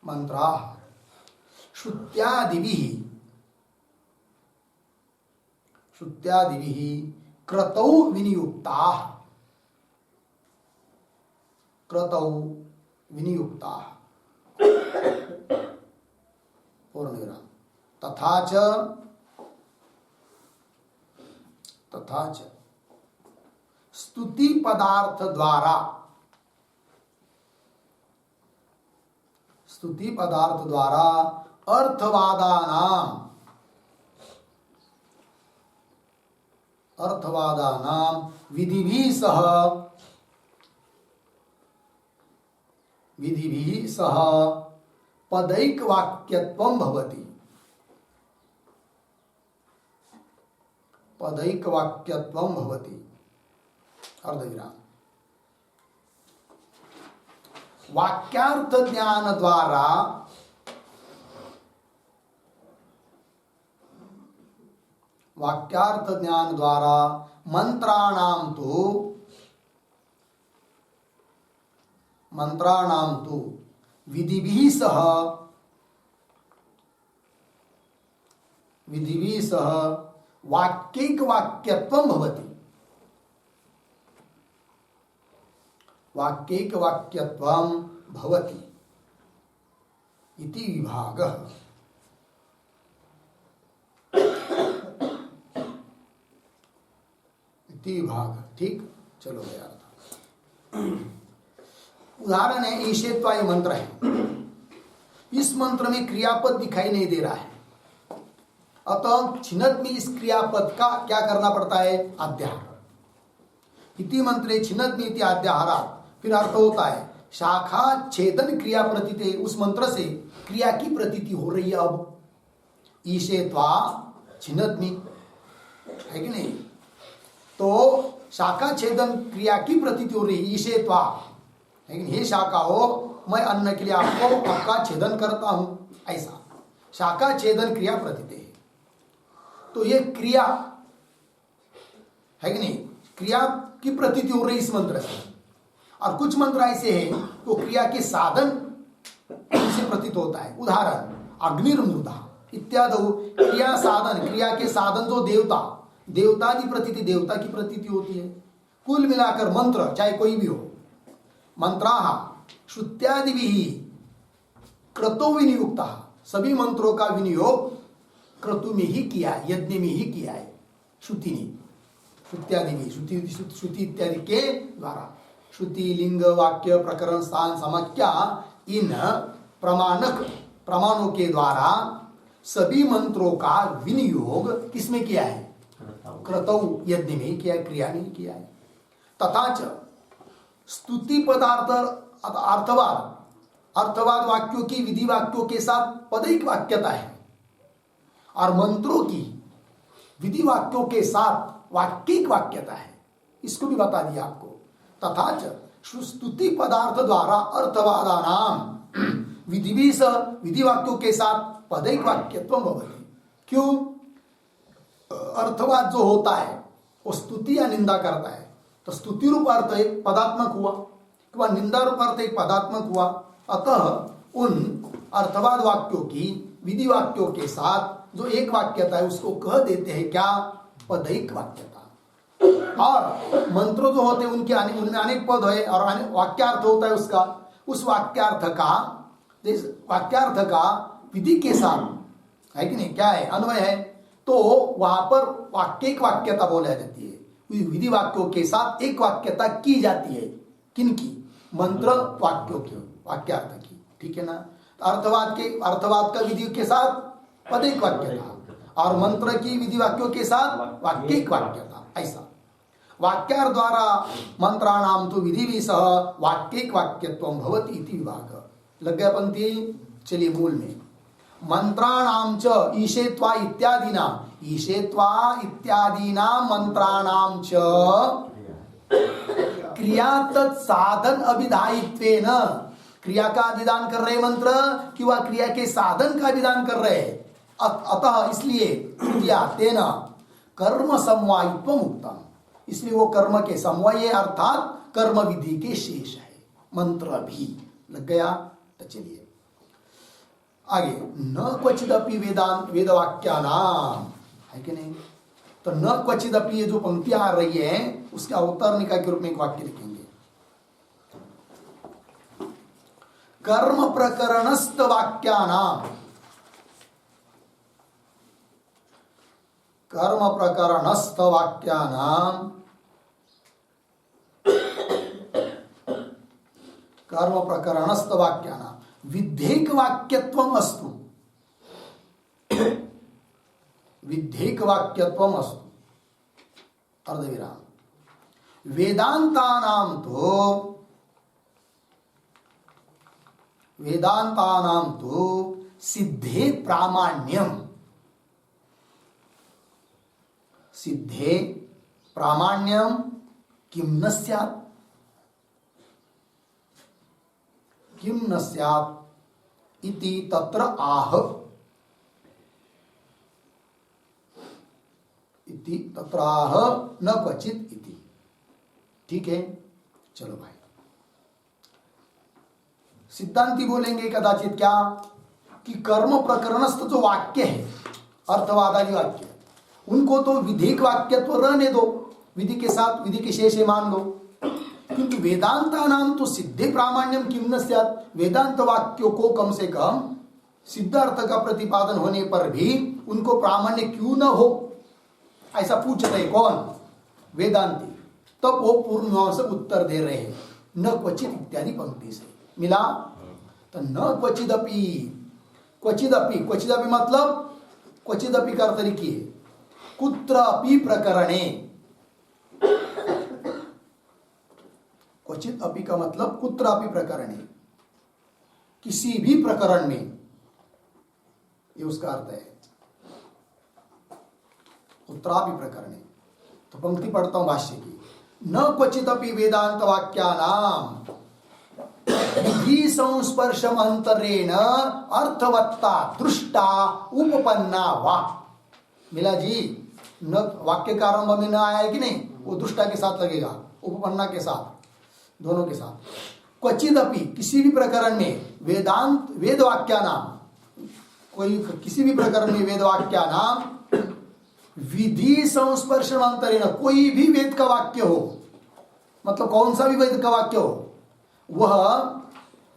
मंत्राः श्रुत्यादिभिः, श्रुत्यादिभिः क्रतौ विनियुक्ताः, क्रतौ विनियुक्ताः, पूर्णविराम। तथा च स्तुति पदार्थ द्वारा, स्तुति पदार्थ द्वारा अर्थवादानाम, अर्थवादानाम विधिभिः सह, विधिभिः सह पदैक वाक्यत्वं भवति, पदैक वाक्यत्वं भवति, अर्धविराम। वाक्यार्थ ज्ञान द्वारा, वाक्यार्थ ज्ञान द्वारा मंत्राणाम तो विधिभिः सह, विधिभिः सह वाक्यैक वाक्यत्वं भवति, वाक्यैक वाक्यत्वं भवति इति विभागः। इति विभाग, ठीक, चलो गया था। उदाहरण है ईशेत्वा, ये मंत्र है, इस मंत्र में क्रियापद दिखाई नहीं दे रहा है, अतः छिन्नद में इस क्रियापद का क्या करना पड़ता है? अध्याहार। इति मंत्रे छिन्नद में इति अध्याहारा, फिर अर्थ होता है शाखा छेदन क्रिया प्रतीते, उस मंत्र से क्रिया की प्रतीति हो रही है। अब ईशेत्वा छिन्नद में है कि नहीं, तो शाखा छेदन क्रिया की प्रतीति हो रही है ईशेत्वा, लेकिन हे शाखा हो, मैं अन्न के लिए आपका छेदन करता हूं, ऐसा शाखा छेदन क्रिया प्रतीते है। तो ये क्रिया है कि नहीं, क्रिया की प्रतीति हो रही इस मंत्र से। और कुछ मंत्र ऐसे हैं तो क्रिया के साधन से प्रतीत होता है। उदाहरण अग्निर्मूर्धा इत्यादि क्रिया साधन, क्रिया के साधन जो देवता, देवता की प्रतीति, देवता की प्रतीति होती है। कुल मिलाकर मंत्र चाहे कोई भी हो, मंत्राः श्रुत्यादि भी क्रतु विनियुक्ता, सभी मंत्रों का विनियोग क्रतु में ही किया है, यज्ञ में ही किया है, श्रुति ने, श्रुत्यादि भी, श्रुति इत्यादि के द्वारा। श्रुति लिंग वाक्य प्रकरण स्थान समाख्या इन प्रमाणों के द्वारा सभी मंत्रों का विनियोग किसमें किया है, क्रतौ यज्ञ में किया है, क्रिया में किया है। तथा च स्तुति पदार्थ अर्थवाद, अर्थवाद वाक्यों की विधि वाक्यों के साथ पदैक वाक्यता है, और मंत्रों की विधि वाक्यों के साथ वाक्यिक वाक्यता है, इसको भी बता दिया आपको। तथा च स्तुति पदार्थ द्वारा अर्थवादानाम विधि वाक्यों के साथ पदैक वाक्यत्वम भवति। क्यों, अर्थवाद जो होता है वो स्तुति या निंदा करता है, तो स्तुति रूप अर्थ एक पदात्मक हुआ, कि निंदा रूप अर्थ एक पदात्मक हुआ। अतः उन अर्थवाद वाक्यों की विधि वाक्यों के साथ जो एक वाक्यता है उसको कह देते हैं क्या, पदैक वाक्यता। और मंत्र जो होते हैं उनके उनमें अनेक पद है और वाक्यार्थ होता है उसका, उस वाक्यार्थ का विधि के साथ है कि नहीं, क्या है, अन्वय है, तो वहां पर वाक्यिक वाक्यता बोला जाती है। विधि वाक्यों के साथ एक वाक्यता की जाती है, किनकी, मंत्र वाक्यों की, वाक्यार्थ की, ठीक है ना। अर्थवाद का विधि के साथ पदैक वाक्यता और मंत्र की विधि वाक्यों के साथ वाक्यिक वाक्यता, ऐसा। वाक्यार्थ द्वारा मंत्राणाम तो विधि भी सह वाक्यिक वाक्यत्वं भवति इति विभाग। लग गया पंक्ति, चलिए मूल में। मंत्राणाम च ईशेत्वा इत्यादिना, ईशेत्वा इत्यादिना मंत्राणाम च क्रिया तत्साधन अभिधायित्वेन, क्रिया का विधान कर रहे मंत्र कि वह क्रिया के साधन का विधान कर रहे। अतः इसलिए क्रिया तेन कर्म समवायित्व मुक्तम, इसलिए वो कर्म के समवाय अर्थात कर्म विधि के शेष है, मंत्र भी। लग गया, तो चलिए आगे। न क्वचिदपि वेदवाक्यानाम, है कि नहीं, तो न क्वचिदपि ये जो पंक्तियां आ रही है उसका अवतरणिका के रूप में एक वाक्य लिखेंगे। कर्म प्रकरणस्थ वाक्यानाम, कर्म प्रकरणस्थ वाक्यानाम, कर्म प्रकरणस्थ वाक्यानाम विद्धेक वाक्यत्वम अस्तु, विद्धेक वाक्यत्वम अस्तु, अर्धविराम। वेदांतानाम तो सिद्धे प्रामाण्यम, सिद्धे प्रामाण्यम किम न स्यात्, किम न स्यात् इति तत्र आह, इति तत्र आह न क्वचित इति। ठीक है, चलो भाई, सिद्धांती बोलेंगे कदाचित क्या, कि कर्म प्रकरणस्थ जो वाक्य है, अर्थवादादि वाक्य, उनको तो विधिक वाक्यत्व रहने दो, विधि के साथ विधि के शेष मान लो, क्योंकि वेदांता नाम तो सिद्धे प्रामाण्यम किम न स्यात्, वेदांत वाक्यों को कम से कम सिद्ध अर्थ का प्रतिपादन होने पर भी उनको प्रामाण्य क्यों न हो, ऐसा पूछ रहे कौन, वेदांती। तब वो पूर्ण से उत्तर दे रहे हैं न क्वचित इत्यादि पंक्ति से मिला। तो न क्वचिदपि, क्वचिदपि, क्वचिदपि मतलब क्वचिदपि का अर्थ लिखिए, कुत्र अपि प्रकरणे, क्वचित अपि का मतलब कुत्र अपि प्रकरणे, किसी भी प्रकरण में, ये उसका अर्थ है, कुत्रापि प्रकरणे। तो पंक्ति पढ़ता हूं भाष्य की। न क्वचित अपि वेदांत वाक्यानाम विधि संस्पर्शम अंतरेण अर्थवत्ता दृष्टा उपपन्ना वा। मिला जी, न वाक्य का आरंभ में न आया है कि नहीं, वो दुष्टा के साथ लगेगा, उपपन्ना के साथ, दोनों के साथ। क्वचिदपि किसी भी प्रकरण में वेदांत वेद वाक्या नाम, कोई किसी भी प्रकरण में वेद वाक्या नाम विधि संस्पर्शन अंतरेण, कोई भी वेद का वाक्य हो, मतलब कौन सा भी वेद का वाक्य हो, वह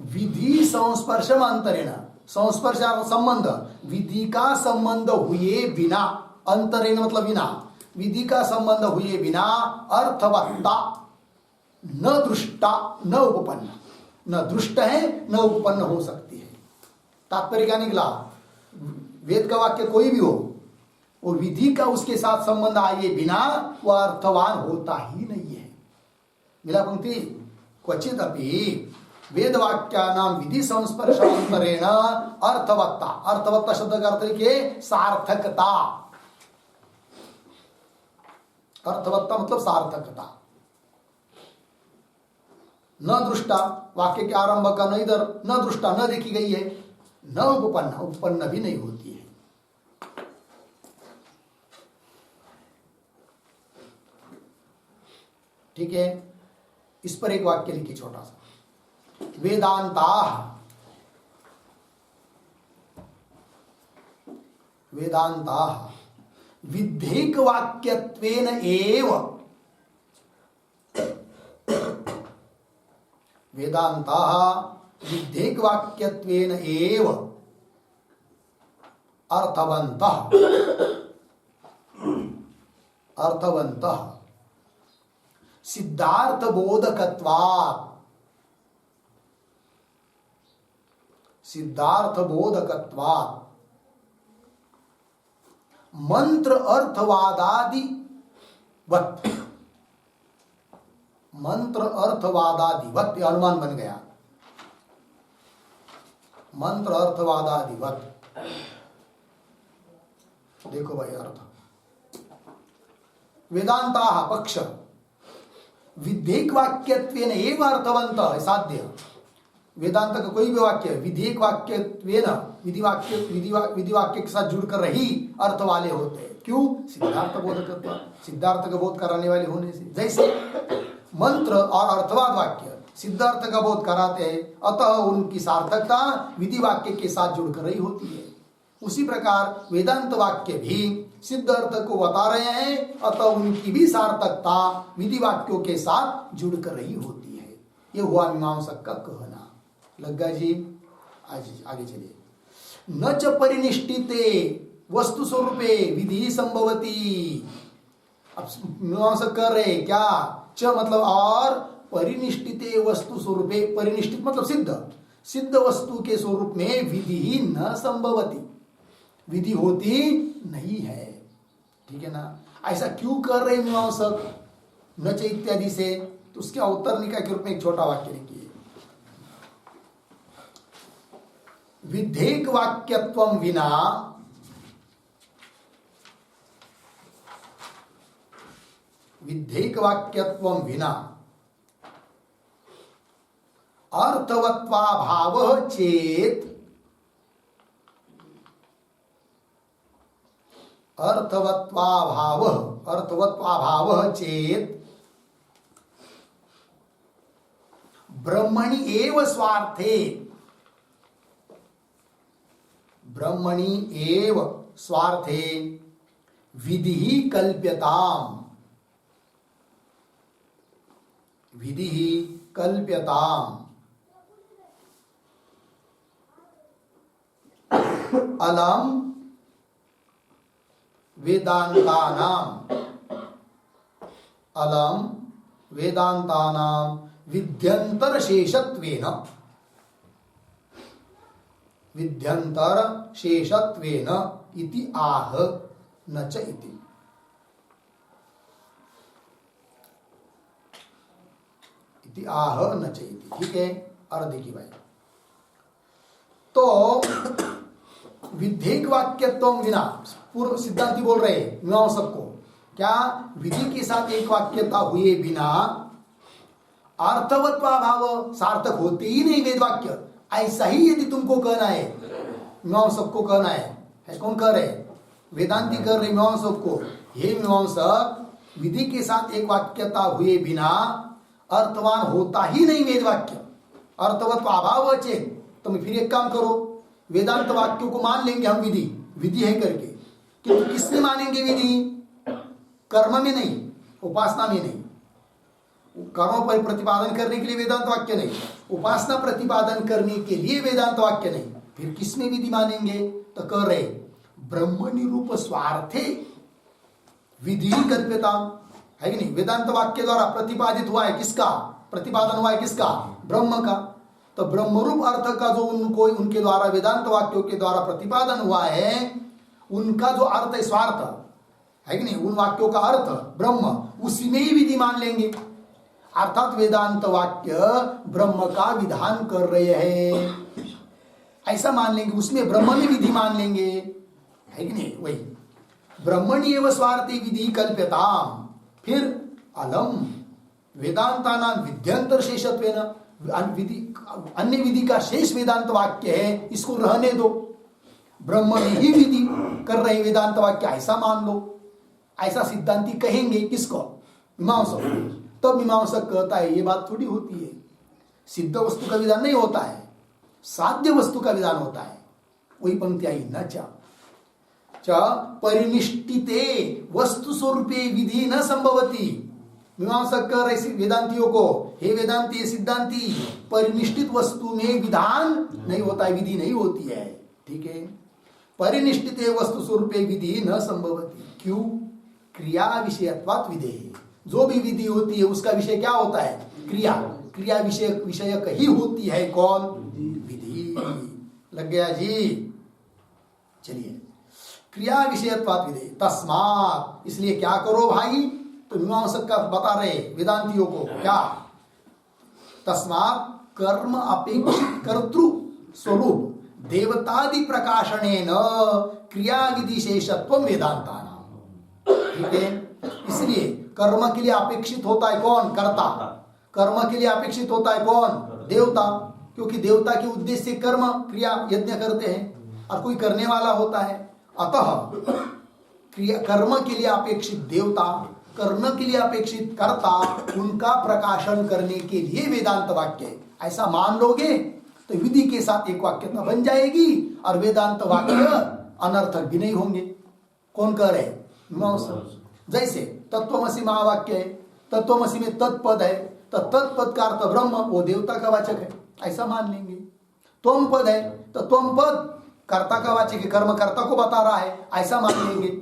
विधि संस्पर्शम अंतरेण, संस्पर्श संबंध, विधि का संबंध हुए बिना, अंतरेण मतलब बिना, विधि का संबंध हुए बिना, अर्थवत्ता न दृष्टा न उपपन्न, न दृष्ट है न उपपन्न हो सकती है। तात्पर्य क्या निकला, वेद का वाक्य कोई भी हो, वो विधि का उसके साथ संबंध आए बिना वह अर्थवान होता ही नहीं है। मिला पंक्ति, क्वचिदपि वेद वाक्या नाम विधि संस्पर्शांतरेण अर्थवत्ता, अर्थवत्ता शब्द का अर्थ लिखिए सार्थकता, अर्थवत्ता मतलब सार्थकता। न दृष्टा, वाक्य के आरंभ का न इधर, न दृष्टा न देखी गई है, न उपपन्न, उपपन्न भी नहीं होती है। ठीक है, इस पर एक वाक्य लिखिए छोटा सा, वेदांताः वेदांताः विद्धेक वाक्यत्वेन एव, वेदांताः विद्धेक वाक्यत्वेन एव अर्थवन्तः, अर्थवन्तः सिद्धार्थ बोधकत्वात्, सिद्धार्थ बोधकत्वात् मंत्र अर्थवादादि वत्, मंत्र अर्थवादादि वत् अनुमान बन गया, मंत्र अर्थवादादि वत्। देखो भाई अर्थ, वेदांताः पक्ष विधेयक वाक्यत्वेन एव अर्थवन्तः, साध्य वेदांत का कोई भी वाक्य विधेयक वाक्यत्वेन, विधि वाक्य के साथ जुड़कर ही अर्थ वाले होते हैं। क्यों? सिद्धार्थ बोधकत्व, सिद्धार्थ का बोध कराने वाले होने से। जैसे मंत्र और अर्थवाद वाक्य सिद्धार्थ का बोध कराते हैं, अतः उनकी सार्थकता विधि वाक्य के साथ जुड़कर ही होती है। उसी प्रकार वेदांत वाक्य भी सिद्ध अर्थ को बता रहे हैं, अतः उनकी भी सार्थकता विधि वाक्यों के साथ जुड़कर ही होती है। यह हुआ मीमांसक का कहना। लग गया जी? आज आगे चलिए। न च परिनिष्ठिते वस्तु स्वरूपे विधि संभवती। अब मीमांसक कर रहे क्या? च मतलब और, परिनिष्ठिते वस्तु स्वरूपे, परिनिष्ठित मतलब सिद्ध, सिद्ध वस्तु के स्वरूप में विधि ही न संभवती, विधि होती नहीं है। ठीक है ना? ऐसा क्यों कर रहे मीमांसक न च इत्यादि से? तो उसके अवतरणिका के रूप में एक छोटा वाक्य लिखिए, विधेयक वाक्यत्वं विना विधेयक वाक्यत्वं विना अर्थवत्वाभावः चेत, अर्थवत्वाभावः चेत ब्रह्मणि एव स्वार्थे, ब्रह्मणि एव स्वार्थे विधि कल्प्यताम्, विधि कल्प्यताम् अलम वेदांतानाम, अलम वेदांतानाम विध्यंतर शेषत्वेन, विध्यंतर शेषत्वेन इति आह न च इति। इति आह न च इति। ठीक है, और देखिए भाई, तो विधेयक वाक्यत्व विना, पूर्व सिद्धांति बोल रहे मीमांसक को, क्या विधि के साथ एक वाक्यता हुए बिना अर्थवत्वाभाव, सार्थक होते ही नहीं वेद वाक्य। ऐसा ही यदि तुमको कहना है, मीमांसक को कहना है कौन कह रहे? वेदांति कर रहे मीमांसक को, हे मीमांसक, विधि के साथ एक वाक्यता हुए बिना अर्थवान होता ही नहीं वेद वाक्य। अर्थवत्व अभाव चेत। तो फिर एक काम करो, वेदांत वाक्यों को मान लेंगे हम विधि विधि है करके, किंतु किसमें मानेंगे विधि? कर्म में नहीं, उपासना में नहीं। कर्म पर प्रतिपादन करने के लिए वेदांत वाक्य नहीं, उपासना प्रतिपादन करने के लिए वेदांत वाक्य नहीं। फिर किसमें विधि मानेंगे? तो कह रहे ब्रह्म निरूप स्वार्थे विधि कल्प्यता है कि नहीं। वेदांत वाक्य द्वारा प्रतिपादित हुआ है किसका? प्रतिपादन हुआ है किसका? ब्रह्म का। तो ब्रह्मरूप अर्थ का जो उनको उनके द्वारा वेदांत वाक्यों के द्वारा प्रतिपादन हुआ है, उनका जो अर्थ है स्वार्थ है कि नहीं, उन वाक्यों का अर्थ ब्रह्म, उसी में ही विधि मान लेंगे। अर्थात वेदांत वाक्य ब्रह्म का विधान कर रहे हैं ऐसा मान लेंगे, उसमें ब्रह्म में विधि मान लेंगे है कि नहीं। वही ब्रह्मणी एवं स्वार्थी विधि कल्प्यताम। फिर अलम वेदांतानां विद्यंतर शेषत्वेन, अन्य विधि का शेष वेदांत वाक्य है, इसको रहने दो। ब्रह्म में ही विधि कर रहे वेदांत वाक्य ऐसा मान लो। ऐसा सिद्धांती कहेंगे किसको? मीमांसक। तब मीमांसक कहता है ये बात थोड़ी होती है, सिद्ध वस्तु का विधान नहीं होता है, साध्य वस्तु का विधान होता है। वही पंक्ति आई न च परिनिष्ठिते वस्तु स्वरूपे विधि न संभवती। मीमांसक कह रहे वेदांतियों को, हे वेदांती सिद्धांती, परिनिष्ठित वस्तु में विधान नहीं होता है, विधि नहीं होती है। ठीक है, परिनिष्ठित वस्तु स्वरूपे विधि न संभवती। क्यों? क्रिया विषयत्वात् विधेय। जो भी विधि होती है उसका विषय क्या होता है? क्रिया। क्रिया विषयक ही होती है कौन? विधि। लग गया जी? चलिए, क्रिया विषयत्वात् विधेय तस्मात्, इसलिए क्या करो भाई? तो मीमांसक का बता रहे वेदांतियों को क्या? तस्मात् कर्म अपेक्षित कर्तृ स्वरूप देवतादि प्रकाशनेन क्रिया विधि शेषत्व वेदांतानां। ठीक है, इसलिए कर्म के लिए अपेक्षित होता है कौन? कर्ता। कर्म के लिए अपेक्षित होता है कौन? देवता। क्योंकि देवता के उद्देश्य से कर्म क्रिया यज्ञ करते हैं और कोई करने वाला होता है। अतः क्रिया कर्म के लिए अपेक्षित देवता, कर्म के लिए अपेक्षित कर्ता, उनका प्रकाशन करने के लिए वेदांत वाक्य ऐसा मान लोगे तो विधि के साथ एक वाक्यता बन जाएगी और वेदांत वाक्य अनर्थक भी नहीं होंगे। कौन कह रहे? मीमांसक। जैसे तत्वमसि महावाक्य है, तत्वमसि में तत्पद है, तो तत्पद का अर्थ ब्रह्म, वो देवता का वाचक है, ऐसा मान लेंगे। त्वम पद है तो त्वम पद कर्ता का वाचक है, कर्मकर्ता को बता रहा है, ऐसा मान लेंगे,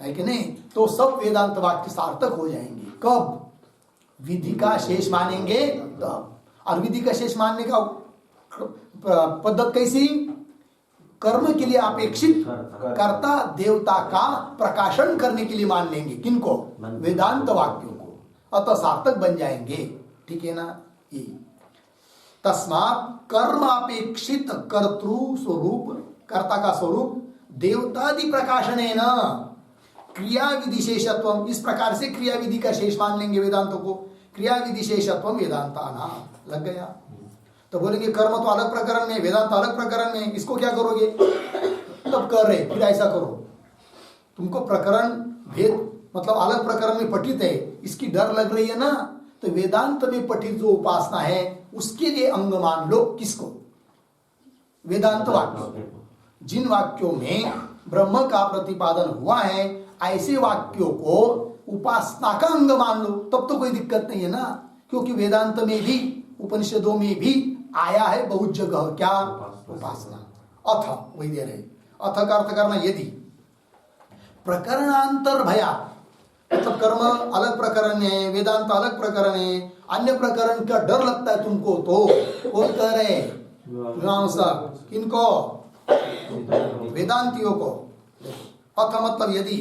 है कि नहीं। तो सब वेदांत वाक्य सार्थक हो जाएंगे। कब? विधि का शेष मानेंगे तब। और विधि का शेष मानने का पद्धत कैसी? कर्म के लिए अपेक्षित कर्ता देवता का प्रकाशन करने के लिए मान लेंगे। किनको? वेदांत वाक्यों को। अतः सार्थक बन जाएंगे। ठीक है ना? ये तस्मात् कर्म अपेक्षित कर्तृ स्वरूप, कर्ता का स्वरूप, देवतादि प्रकाशनेन क्रिया विधि शेषत्व, इस प्रकार से क्रिया विधि का शेष मान लेंगे वेदांतों को। क्रिया विधि शेषत्व वेदांतानां। लग गया? तो बोलेंगे कर्म तो अलग प्रकरण में, वेदांत अलग प्रकरण में, इसको क्या करोगे? तब कर रहे फिर ऐसा करो, तुमको प्रकरण भेद मतलब अलग प्रकरण में पठित है, इसकी डर लग रही है ना, तो वेदांत में पठित जो उपासना है उसके लिए अंग मान लो। किसको? वेदांत वाक्य। जिन वाक्यों में ब्रह्म का प्रतिपादन हुआ है ऐसे वाक्यों को उपासना का अंग मान लो, तब तो कोई दिक्कत नहीं है ना। क्योंकि वेदांत में भी, उपनिषदों में भी आया है बहुत जगह क्या? उपासना। अथ, वही दे रहे, अथ का अर्थ करना यदि, प्रकरणांतर भया, मतलब कर्म अलग प्रकरण है, वेदांत अलग प्रकरण है, अन्य प्रकरण का डर लगता है तुमको, तो कौन कह रहे? मीमांसक। किनको? वेदांतियों को। अथ मतलब यदि,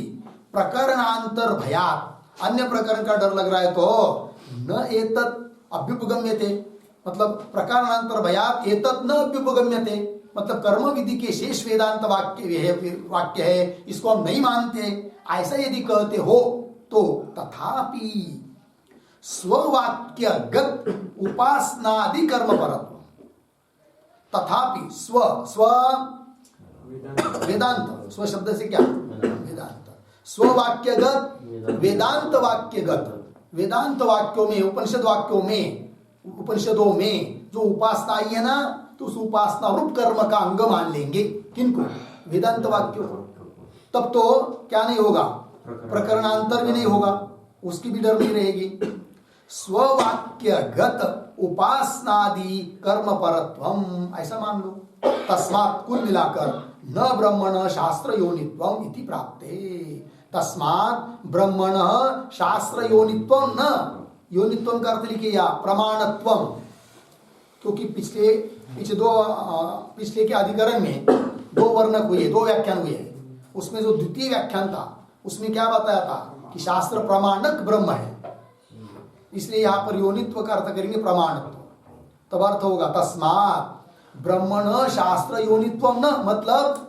प्रकरणांतर भयात, अन्य प्रकरण का डर लग रहा है तो न एतत् अभ्युपगम्यते, मतलब प्रकरणांतर भयात एतत् न अभ्युपगम्यते, मतलब कर्म विधि के शेष वेदांत वाक्य है, इसको हम नहीं मानते, ऐसा यदि कहते हो तो तथापि स्ववाक्यगत उपासनादि कर्म परत्व, तथापि स्व वेदांत, स्व शब्द से क्या? वेदांत। स्ववाक्यगत, वेदांत वाक्यगत। वेदांत वाक्यों में, उपनिषद वाक्यों में, उपनिषदों में जो उपासना आई है ना, तो उस उपासना रूप कर्म का अंग मान लेंगे। किनको? वेदांत वाक्यों को। तब तो क्या नहीं होगा? प्रकरणांतर भी नहीं होगा, उसकी भी डर नहीं रहेगी। स्ववाक्यगत उपासनादि कर्म परत्वम, ऐसा मान लो। तस्मात्, कुल मिलाकर, न ब्रह्मण शास्त्र योनित्वम इति प्राप्ते। तस्मात् ब्रह्मण शास्त्र योनित्वम, न योनित्वम का अर्थ लिखिए या प्रमाणत्वम, क्योंकि पिछले के अधिकरण में दो वर्णक हुए, दो व्याख्यान हुए। उसमें जो द्वितीय व्याख्यान था उसमें क्या बताया था कि शास्त्र प्रमाणक ब्रह्म है, इसलिए यहाँ पर योनित्व का अर्थ करेंगे प्रमाणत्व। तब अर्थ होगा तस्मात् ब्रह्मण शास्त्र योनित्वम, न मतलब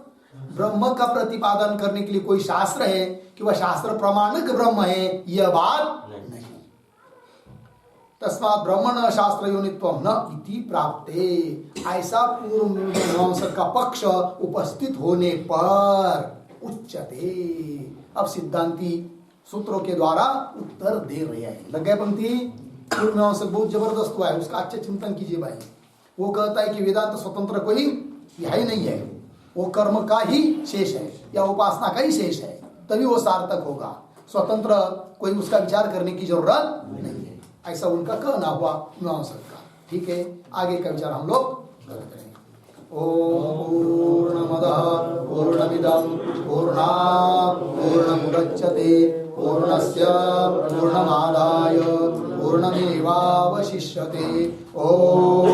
ब्रह्म का प्रतिपादन करने के लिए कोई शास्त्र है कि वह शास्त्र प्रमाणक ब्रह्म है, यह बात नहीं। तस्मात् ब्रह्मण शास्त्र योनित्वम न इति प्राप्ते, ऐसा पूर्व मीमांसक का पक्ष उपस्थित होने पर उच्चते। अब सिद्धांती सूत्रों के द्वारा उत्तर दे रहे हैं। लग गए पंक्ति? पूर्व मीमांसक बहुत जबरदस्त हुआ है, उसका अच्छे चिंतन कीजिए भाई। वो कहता है कि वेदांत स्वतंत्र कोई यह ही नहीं है, वो कर्म का ही शेष है या उपासना का ही शेष है, तभी वो सार्थक होगा। स्वतंत्र कोई उसका विचार करने की जरूरत नहीं है, ऐसा उनका कहना हुआ मीमांसक का। ठीक है, आगे का विचार हम लोग करते हैं। ओम पूर्णमदः पूर्णमिदं पूर्णात् पूर्णमुदच्यते पूर्णस्य पूर्णमादाय पूर्णमेवावशिष्यते। ओम